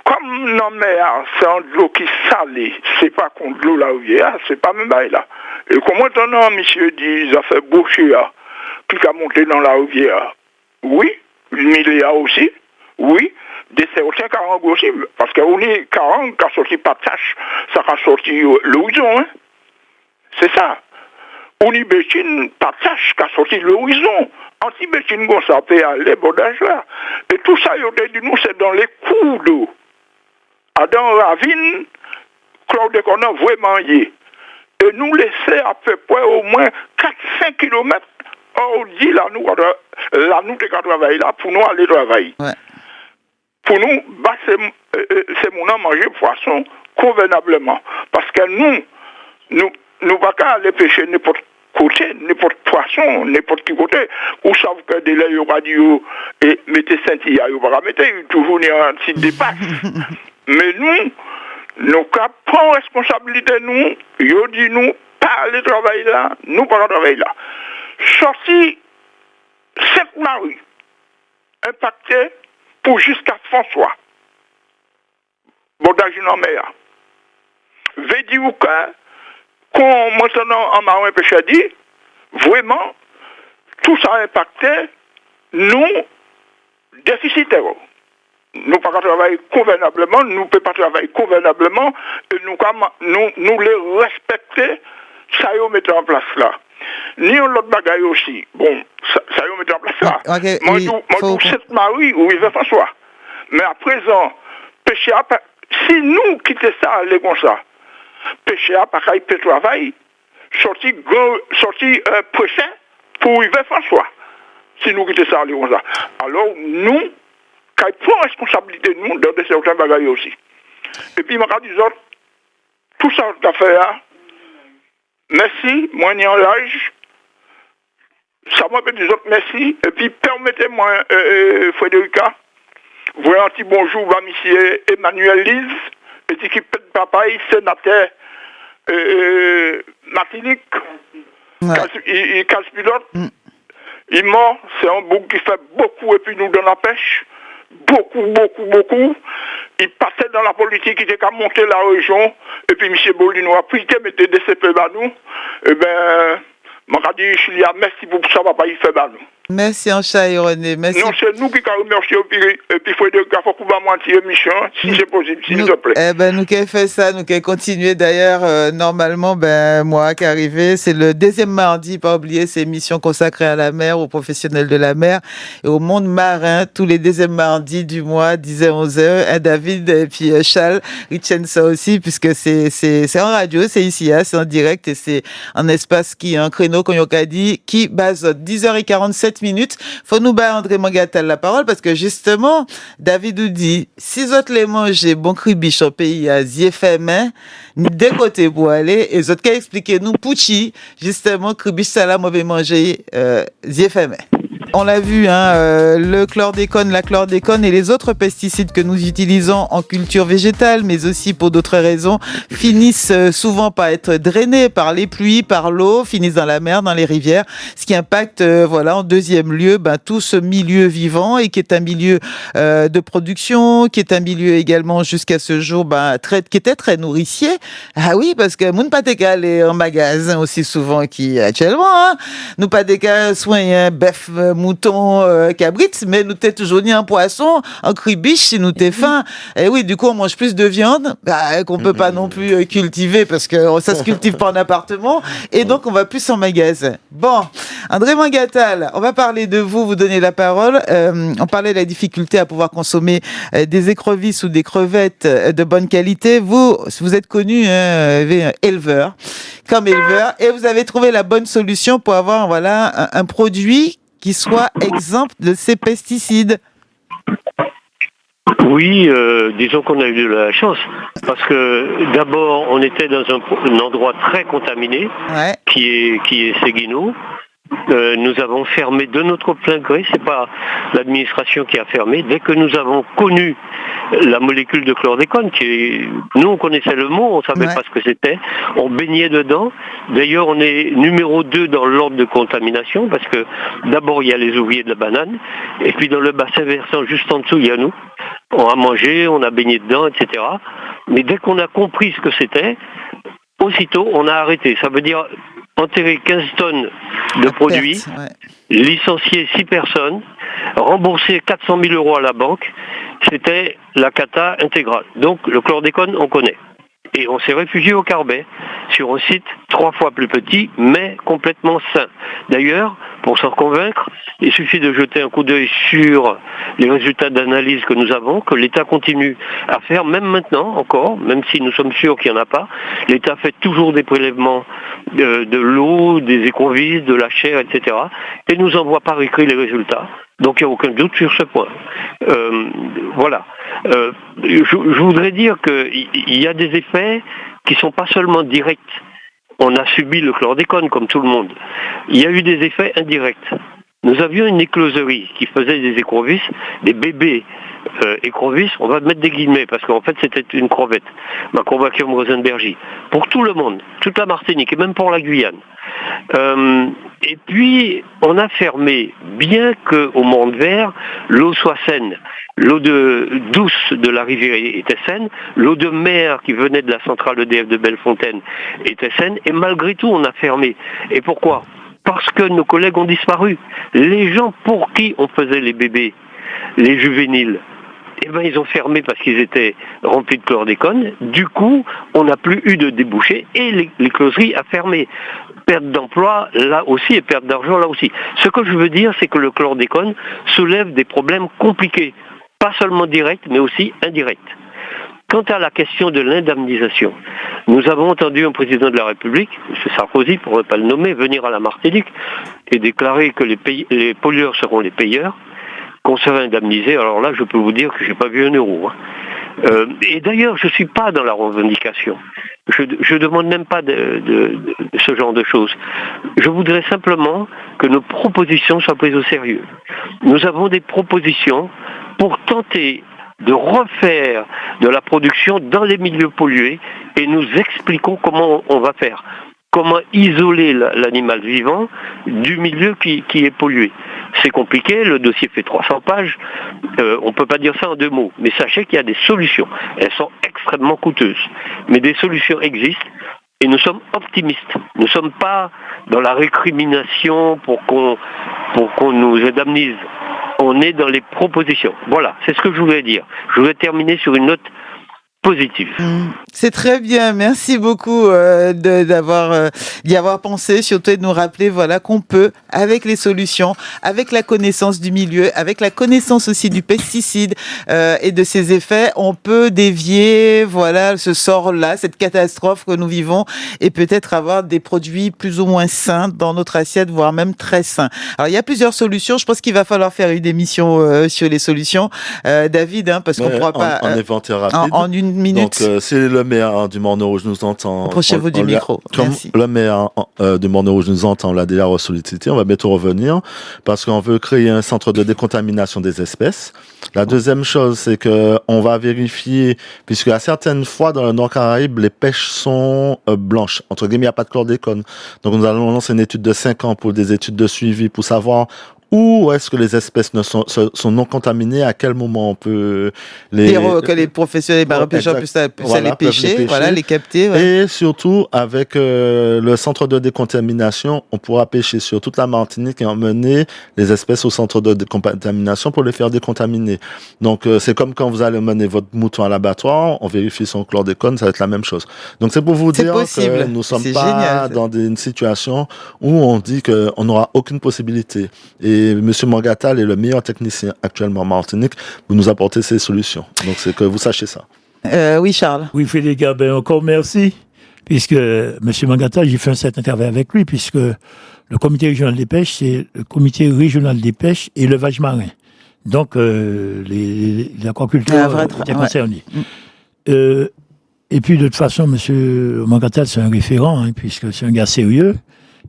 [SPEAKER 11] comme non mais c'est de l'eau qui salée, c'est pas contre l'eau la rivière, c'est pas même là. Et comment maintenant, monsieur dit, ça fait boucher, qui a monté dans la rivière. Oui, milliard aussi, oui. Des certains 40 aussi, parce qu'on est 40 qui a sorti pas de tâche, ça a sorti l'horizon, hein. C'est ça. On est bétine, pas de tâche, qui a sorti l'horizon. Anti-bétine, ça peut aller, bordage là. Et tout ça, il dit nous, c'est dans les cours d'eau. Dans la ravine, Claude qu'on a vraiment y. Et nous laisser à peu près au moins 4-5 km, on dit là, nous, travailler là, pour nous aller travailler.
[SPEAKER 2] Ouais.
[SPEAKER 11] Pour nous, c'est mon nom manger poisson convenablement. Parce que nous pas qu'à aller pêcher n'importe côté, n'importe poisson, n'importe qui côté. Ou savent que des laits au radio et mettez scintille à mettre, toujours un petit dépasse. Mais nous prendre responsabilité, yo dit nous, pas aller travailler là, nous pas travailler là. Sorti Sainte-Marie, impacté pour jusqu'à François. Bordage en mer. Veut dire que, quand maintenant en marin pêcheur dit, vraiment, tout ça a impacté nous, déficitaires. Nous ne pouvons pas travailler convenablement, nous ne pouvons pas travailler convenablement, et nous les respecter, ça y est, mettre en place là. Ni l'autre bagaille aussi. Bon, ça y est, mettre en place là.
[SPEAKER 2] Okay,
[SPEAKER 11] moi, je cette Marie où il va François. Mais à présent, péché à si nous quittons ça, aller comme ça, péché à pas qu'il peut travailler, sorti pressé pour y va François. Si nous quittons ça, aller comme ça. Alors, nous, qu'il prend responsabilité nous dans des certains bagailles aussi. Et puis, je dis tout ça qu'a fait là, merci, moi, ni en l'âge, ça m'a fait des autres merci, et puis permettez-moi, Frédérica, vous un petit bonjour à monsieur Emmanuel Lise, et équipe de papa, sénateur Martinique, il casse pilote, il est mort, c'est un bouc qui fait beaucoup, et puis nous dans la pêche, beaucoup. Il passait dans la politique, il était qu'à monter la région, et puis M. Bolino a pris, il mettait des CP à nous, et bien, m'a dit, merci pour ça, papa, il fait à nous.
[SPEAKER 2] Merci en chat, René. Merci.
[SPEAKER 11] Non, c'est nous qui avons remercié au pire. Et puis, il faut dire qu'il faut pouvoir mentir émission, si c'est possible, s'il vous plaît.
[SPEAKER 2] Eh ben, nous qui avons fait ça, nous qui avons continué. D'ailleurs, normalement, moi qui arrivé, c'est le deuxième mardi, pas oublier, c'est émission consacrée à la mer, aux professionnels de la mer et au monde marin, tous les deuxièmes mardis du mois, 10h-11h. David et puis Charles retiennent ça aussi, puisque c'est en radio, c'est ici, c'est en direct et c'est un espace un créneau, qu'on y a dit, qui base 10h47 minutes. Faut nous battre André Mangatal la parole parce que justement, David nous dit, si vous autres les mangez bon cribiche au pays à Ziefemen, ni des côtés pour aller, et vous autres qu'à expliquer nous, Pouchi, justement, cribiche salam, on va manger Ziefemen. On l'a vu, le chlordécone, la chlordécone et les autres pesticides que nous utilisons en culture végétale, mais aussi pour d'autres raisons, finissent souvent par être drainés par les pluies, par l'eau, finissent dans la mer, dans les rivières, ce qui impacte, en deuxième lieu, tout ce milieu vivant et qui est un milieu de production, qui est un milieu également jusqu'à ce jour, qui était très nourricier. Ah oui, parce que nous pas des cas aller en magasin aussi souvent actuellement, nous pas des cas soins bœuf, mouton, cabrit, mais nous t'es toujours ni un poisson, un cribiche si nous t'es faim. Et oui, du coup, on mange plus de viande, qu'on peut pas non plus cultiver parce que ça se cultive pas en appartement, et donc on va plus en magasin. Bon, André Mangatal, on va parler de vous donner la parole. On parlait de la difficulté à pouvoir consommer des écrevisses ou des crevettes de bonne qualité. Vous êtes connu éleveur, comme éleveur, et vous avez trouvé la bonne solution pour avoir un produit qui soit exempt de ces pesticides.
[SPEAKER 6] Oui, disons qu'on a eu de la chance, parce que d'abord on était dans un endroit très contaminé, qui est Séguineau. Nous avons fermé de notre plein gré, c'est pas l'administration qui a fermé. Dès que nous avons connu la molécule de chlordécone, nous on connaissait le mot, on savait pas ce que c'était, on baignait dedans. D'ailleurs on est numéro 2 dans l'ordre de contamination, parce que d'abord il y a les ouvriers de la banane, et puis dans le bassin versant juste en dessous il y a nous. On a mangé, on a baigné dedans, etc. Mais dès qu'on a compris ce que c'était, aussitôt on a arrêté. Ça veut dire enterrer 15 tonnes de produits, licencier 6 personnes, rembourser 400 000 euros à la banque, c'était la cata intégrale. Donc le chlordécone, on connaît. Et on s'est réfugié au Carbet, sur un site 3 fois plus petit, mais complètement sain. D'ailleurs, pour s'en convaincre, il suffit de jeter un coup d'œil sur les résultats d'analyse que nous avons, que l'État continue à faire, même maintenant encore, même si nous sommes sûrs qu'il n'y en a pas. L'État fait toujours des prélèvements de l'eau, des écrevisses, de la chair, etc. et nous envoie par écrit les résultats. Donc il n'y a aucun doute sur ce point. Voilà. Je voudrais dire qu'il y a des effets qui ne sont pas seulement directs. On a subi le chlordécone comme tout le monde. Il y a eu des effets indirects. Nous avions une écloserie qui faisait des écrevisses, des bébés écrevisses, on va mettre des guillemets parce qu'en fait c'était une crevette, Macrobacchium rosenbergi, pour tout le monde, toute la Martinique et même pour la Guyane. Et puis on a fermé, bien qu'au Monde Vert, l'eau soit saine. L'eau douce de la rivière était saine, l'eau de mer qui venait de la centrale EDF de Bellefontaine était saine, et malgré tout on a fermé. Et pourquoi ? Parce que nos collègues ont disparu. Les gens pour qui on faisait les bébés, les juvéniles, ils ont fermé parce qu'ils étaient remplis de chlordécone. Du coup, on n'a plus eu de débouchés et l'écloserie a fermé. Perte d'emploi là aussi et perte d'argent là aussi. Ce que je veux dire, c'est que le chlordécone soulève des problèmes compliqués, pas seulement directs, mais aussi indirects. Quant à la question de l'indemnisation, nous avons entendu un président de la République, M. Sarkozy, pour ne pas le nommer, venir à la Martinique et déclarer que les pollueurs seront les payeurs, qu'on serait indemnisé. Alors là, je peux vous dire que je n'ai pas vu un euro. Et d'ailleurs, je ne suis pas dans la revendication. Je ne demande même pas de ce genre de choses. Je voudrais simplement que nos propositions soient prises au sérieux. Nous avons des propositions pour tenter de refaire de la production dans les milieux pollués et nous expliquons comment on va faire. Comment isoler l'animal vivant du milieu qui est pollué. C'est compliqué, le dossier fait 300 pages, on ne peut pas dire ça en 2 mots, mais sachez qu'il y a des solutions. Elles sont extrêmement coûteuses, mais des solutions existent Et nous sommes optimistes. Nous ne sommes pas dans la récrimination pour qu'on nous indemnise. On est dans les propositions. Voilà, c'est ce que je voulais dire. Je voulais terminer sur une note positive.
[SPEAKER 2] C'est très bien. Merci beaucoup d'y avoir pensé, surtout de nous rappeler qu'on peut, avec les solutions, avec la connaissance du milieu, avec la connaissance aussi du pesticide et de ses effets, on peut dévier ce sort-là, cette catastrophe que nous vivons, et peut-être avoir des produits plus ou moins sains dans notre assiette, voire même très sains. Alors il y a plusieurs solutions. Je pense qu'il va falloir faire une émission sur les solutions, David, parce qu'on ne pourra pas
[SPEAKER 5] en éventé rapide.
[SPEAKER 2] En une minute.
[SPEAKER 5] Donc, si le maire du Morne-Rouge nous entend...
[SPEAKER 2] Approchez-vous du micro.
[SPEAKER 5] Comme le maire du Morne-Rouge nous entend, on l'a déjà sollicité, on va bientôt revenir, parce qu'on veut créer un centre de décontamination des espèces. La deuxième chose, c'est que on va vérifier, puisque à certaines fois, dans le Nord-Caraïbe, les pêches sont blanches. Entre guillemets, il n'y a pas de chlordécone. Donc, nous allons lancer une étude de 5 ans pour des études de suivi, pour savoir où est-ce que les espèces sont non contaminées, à quel moment on peut
[SPEAKER 2] que les professionnels pêcheurs puissent les pêcher, les capter. Ouais.
[SPEAKER 5] Et surtout, avec le centre de décontamination, on pourra pêcher sur toute la Martinique et emmener les espèces au centre de décontamination pour les faire décontaminer. Donc, c'est comme quand vous allez mener votre mouton à l'abattoir, on vérifie son chlordécone, ça va être la même chose. Donc, c'est pour vous dire que nous ne sommes pas dans une situation où on dit qu'on n'aura aucune possibilité. Et M. Mangatal est le meilleur technicien actuellement en Martinique pour nous apporter ces solutions. Donc, c'est que vous sachiez ça.
[SPEAKER 2] Oui, Charles.
[SPEAKER 4] Oui, Félix, encore merci. Puisque M. Mangatal, j'ai fait un certain travail avec lui, puisque le comité régional des pêches, c'est le comité régional des pêches et l'élevage marin. Donc, l'aquaculture est concernée. Et puis, de toute façon, M. Mangatal, c'est un référent, puisque c'est un gars sérieux.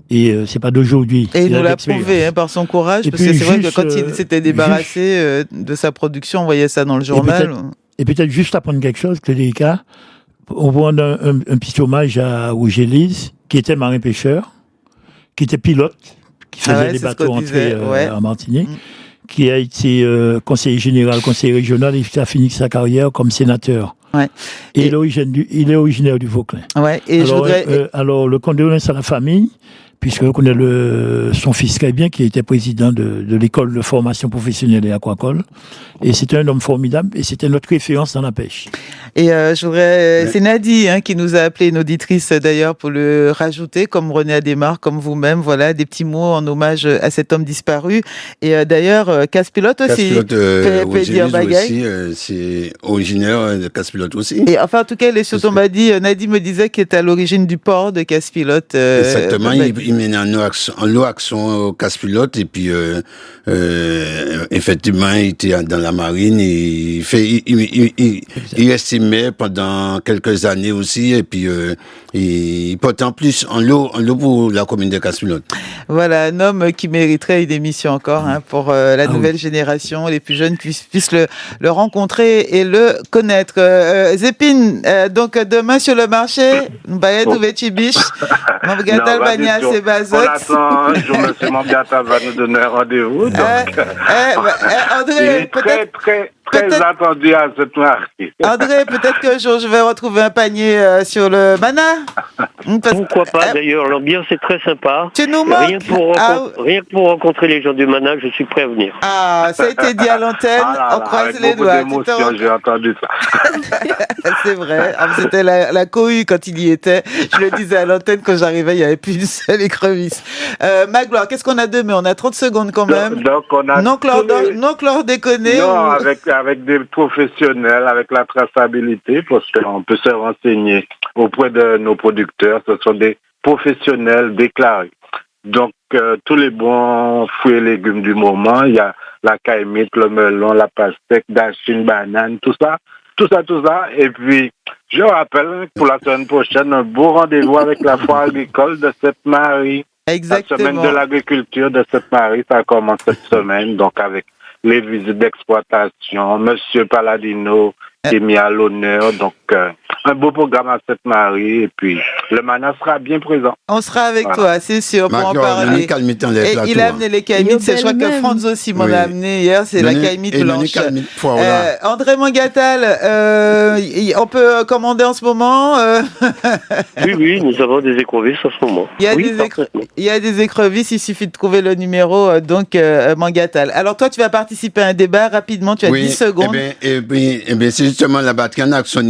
[SPEAKER 4] Et c'est pas d'aujourd'hui.
[SPEAKER 2] Et il nous l'a prouvé par son courage, parce que c'est vrai que quand il s'était débarrassé de sa production, on voyait ça dans le journal.
[SPEAKER 4] Et peut-être juste apprendre quelque chose, Clédérica, on va rendre un petit hommage à Roger Lise, qui était marin-pêcheur, qui était pilote, qui faisait des bateaux entrés en Martinique, qui a été conseiller général, conseiller régional, et qui a fini sa carrière comme sénateur.
[SPEAKER 2] Ouais.
[SPEAKER 4] Et il est originaire du Vauclin.
[SPEAKER 2] Ouais. Et
[SPEAKER 4] alors, le condoléances à la famille, puisque connaît son fils très bien, qui était président de l'école de formation professionnelle et aquacole. Et c'était un homme formidable, et c'était notre référence dans la pêche.
[SPEAKER 2] Et c'est Nadie qui nous a appelé, une auditrice d'ailleurs, pour le rajouter, comme René Adémar, comme vous-même, des petits mots en hommage à cet homme disparu. Et d'ailleurs, Casse-Pilote aussi.
[SPEAKER 8] Casse-Pilote, aussi, c'est originaire de Casse-Pilote aussi.
[SPEAKER 2] Et enfin, en tout cas, il est sur ton Nadie me disait qu'il était à l'origine du port de Casse-Pilote.
[SPEAKER 8] Exactement, il mène un lot action au Casse-Pilote, et puis effectivement, il était dans la marine, et il estimait pendant quelques années aussi, et puis il portait en plus en l'eau pour la commune de Casse-Pilote.
[SPEAKER 2] Voilà, un homme qui mériterait une émission encore pour la nouvelle génération, les plus jeunes puissent le rencontrer et le connaître. Zépine, donc demain sur le marché,
[SPEAKER 7] On attend, M. Mangatal va nous donner un rendez-vous.
[SPEAKER 2] André,
[SPEAKER 7] très attendu à cette marque.
[SPEAKER 2] André, peut-être qu'un jour je vais retrouver un panier sur le Mana.
[SPEAKER 6] Pourquoi pas, d'ailleurs, l'ambiance est très sympa.
[SPEAKER 2] Tu nous manques.
[SPEAKER 6] Rien que pour rencontrer les gens du Mana, je suis prêt à venir.
[SPEAKER 2] Ah, ça a été dit à l'antenne, on croise les doigts.
[SPEAKER 7] J'ai entendu ça.
[SPEAKER 2] C'est vrai, c'était la cohue quand il y était. Je le disais à l'antenne, quand j'arrivais, il n'y avait plus une seule écrevisse. Magloire, qu'est-ce qu'on a demain? On a 30 secondes quand même.
[SPEAKER 7] Donc on a
[SPEAKER 2] non chlordéconné.
[SPEAKER 7] Non, avec des professionnels, avec la traçabilité, parce qu'on peut se renseigner auprès de nos producteurs. Ce sont des professionnels déclarés. Donc, tous les bons fruits et légumes du moment, il y a la caïmite, le melon, la pastèque, dachine, banane, tout ça. Et puis, je rappelle pour la semaine prochaine, un beau rendez-vous avec la foire agricole de Sainte-Marie.
[SPEAKER 2] Exactement.
[SPEAKER 7] La semaine de l'agriculture de Sainte-Marie, ça commence cette semaine, donc avec les visites d'exploitation, Monsieur Palladino qui est mis à l'honneur. Donc, un beau programme à Sainte-Marie et puis le mana sera bien présent.
[SPEAKER 2] On sera avec toi, c'est sûr, pour en parler. Et il a amené les caïmites, c'est je crois que Franz aussi m'en a amené hier, c'est la caïmite blanche. André Mangatal, on peut commander en ce moment
[SPEAKER 6] Oui, nous avons des écrevisses en ce moment.
[SPEAKER 2] Il y a des écrevisses, il suffit de trouver le numéro, Mangatal. Alors toi, tu vas participer à un débat rapidement, tu as 10 secondes.
[SPEAKER 8] Eh bien, c'est justement la batterie en action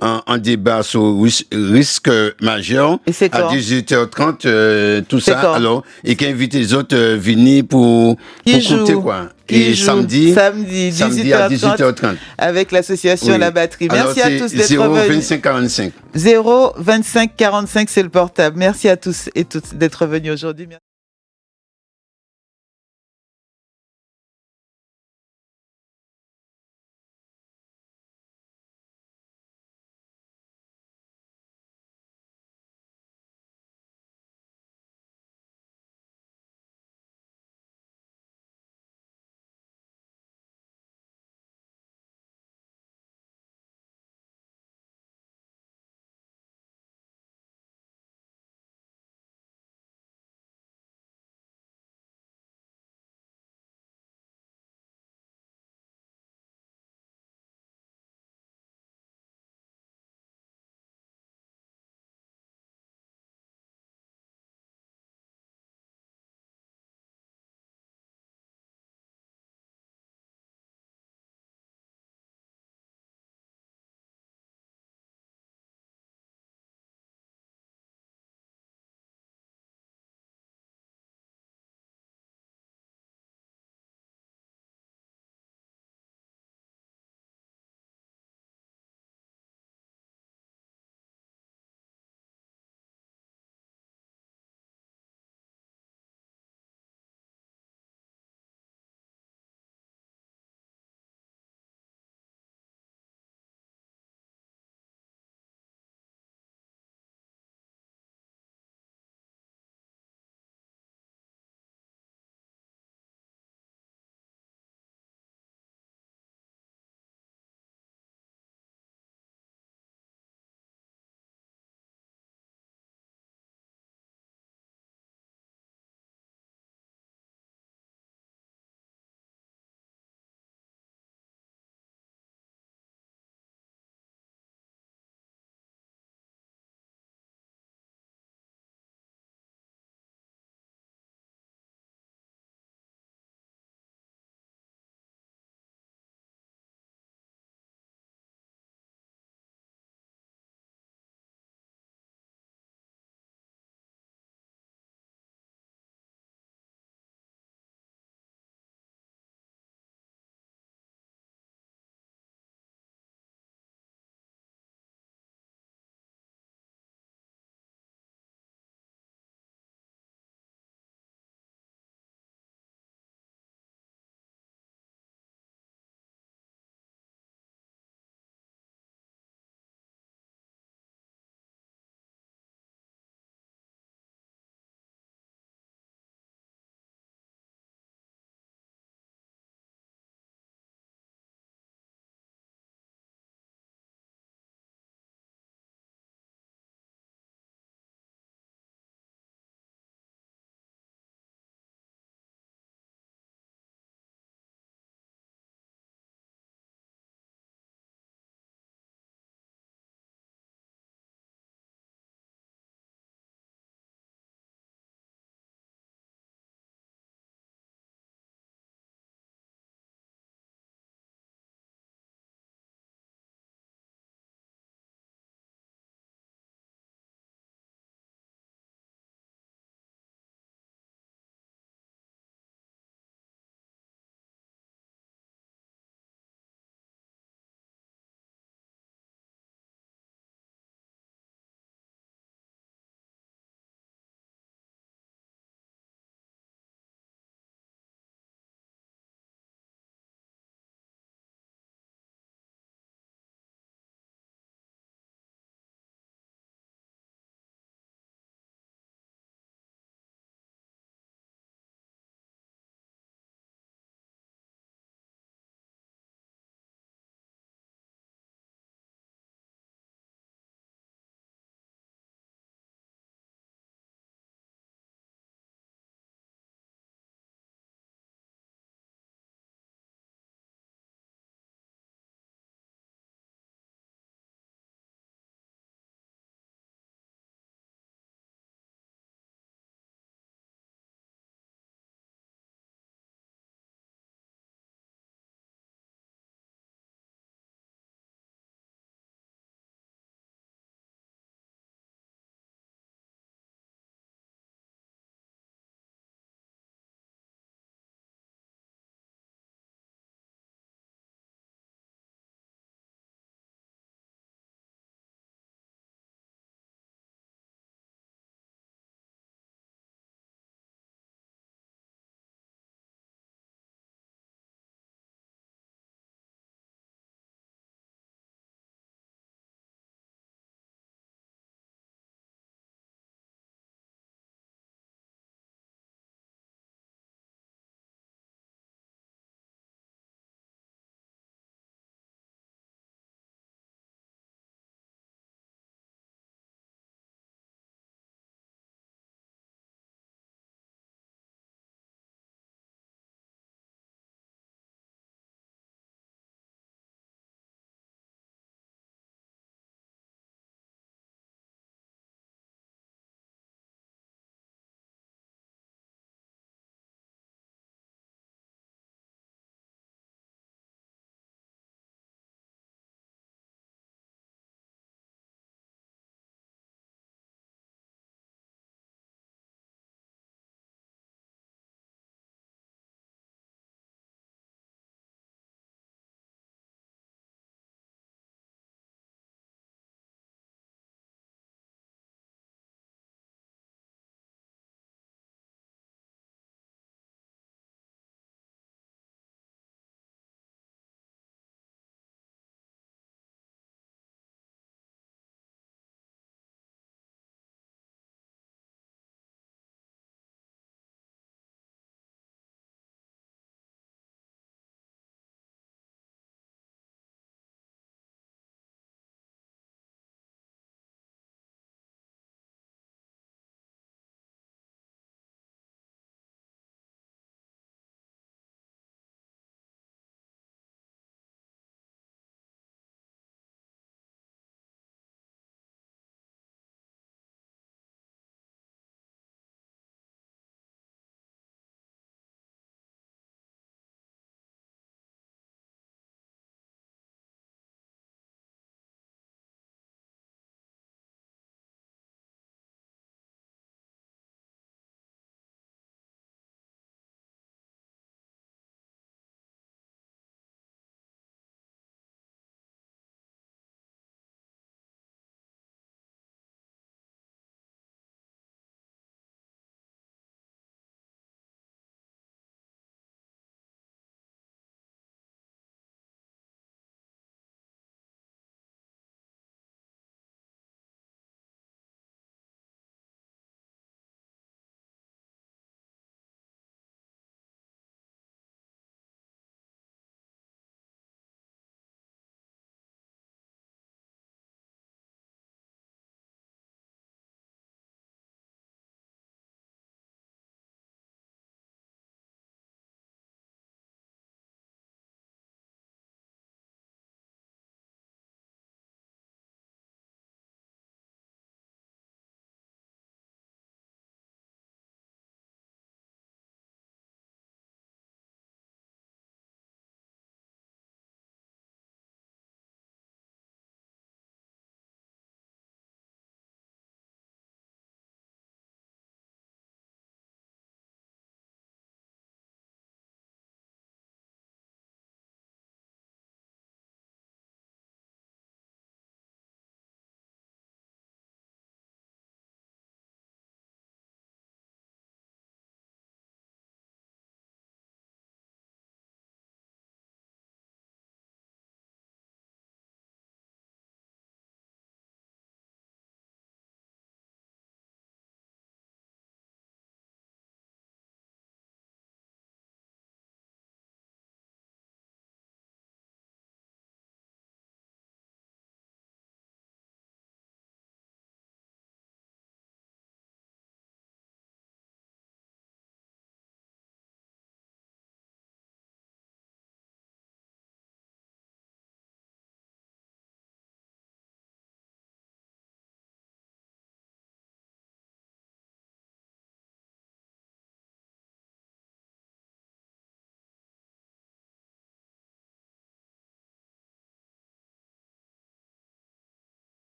[SPEAKER 8] en débat sur risque majeur à 18h30, tout ça. Quand? Alors, et qui invite les autres venir pour écouter quoi. Et samedi à 18h30
[SPEAKER 2] avec l'association La Batterie. Merci à tous d'être venus.
[SPEAKER 8] 02545.
[SPEAKER 2] 02545, c'est le portable. Merci à tous et toutes d'être venus aujourd'hui.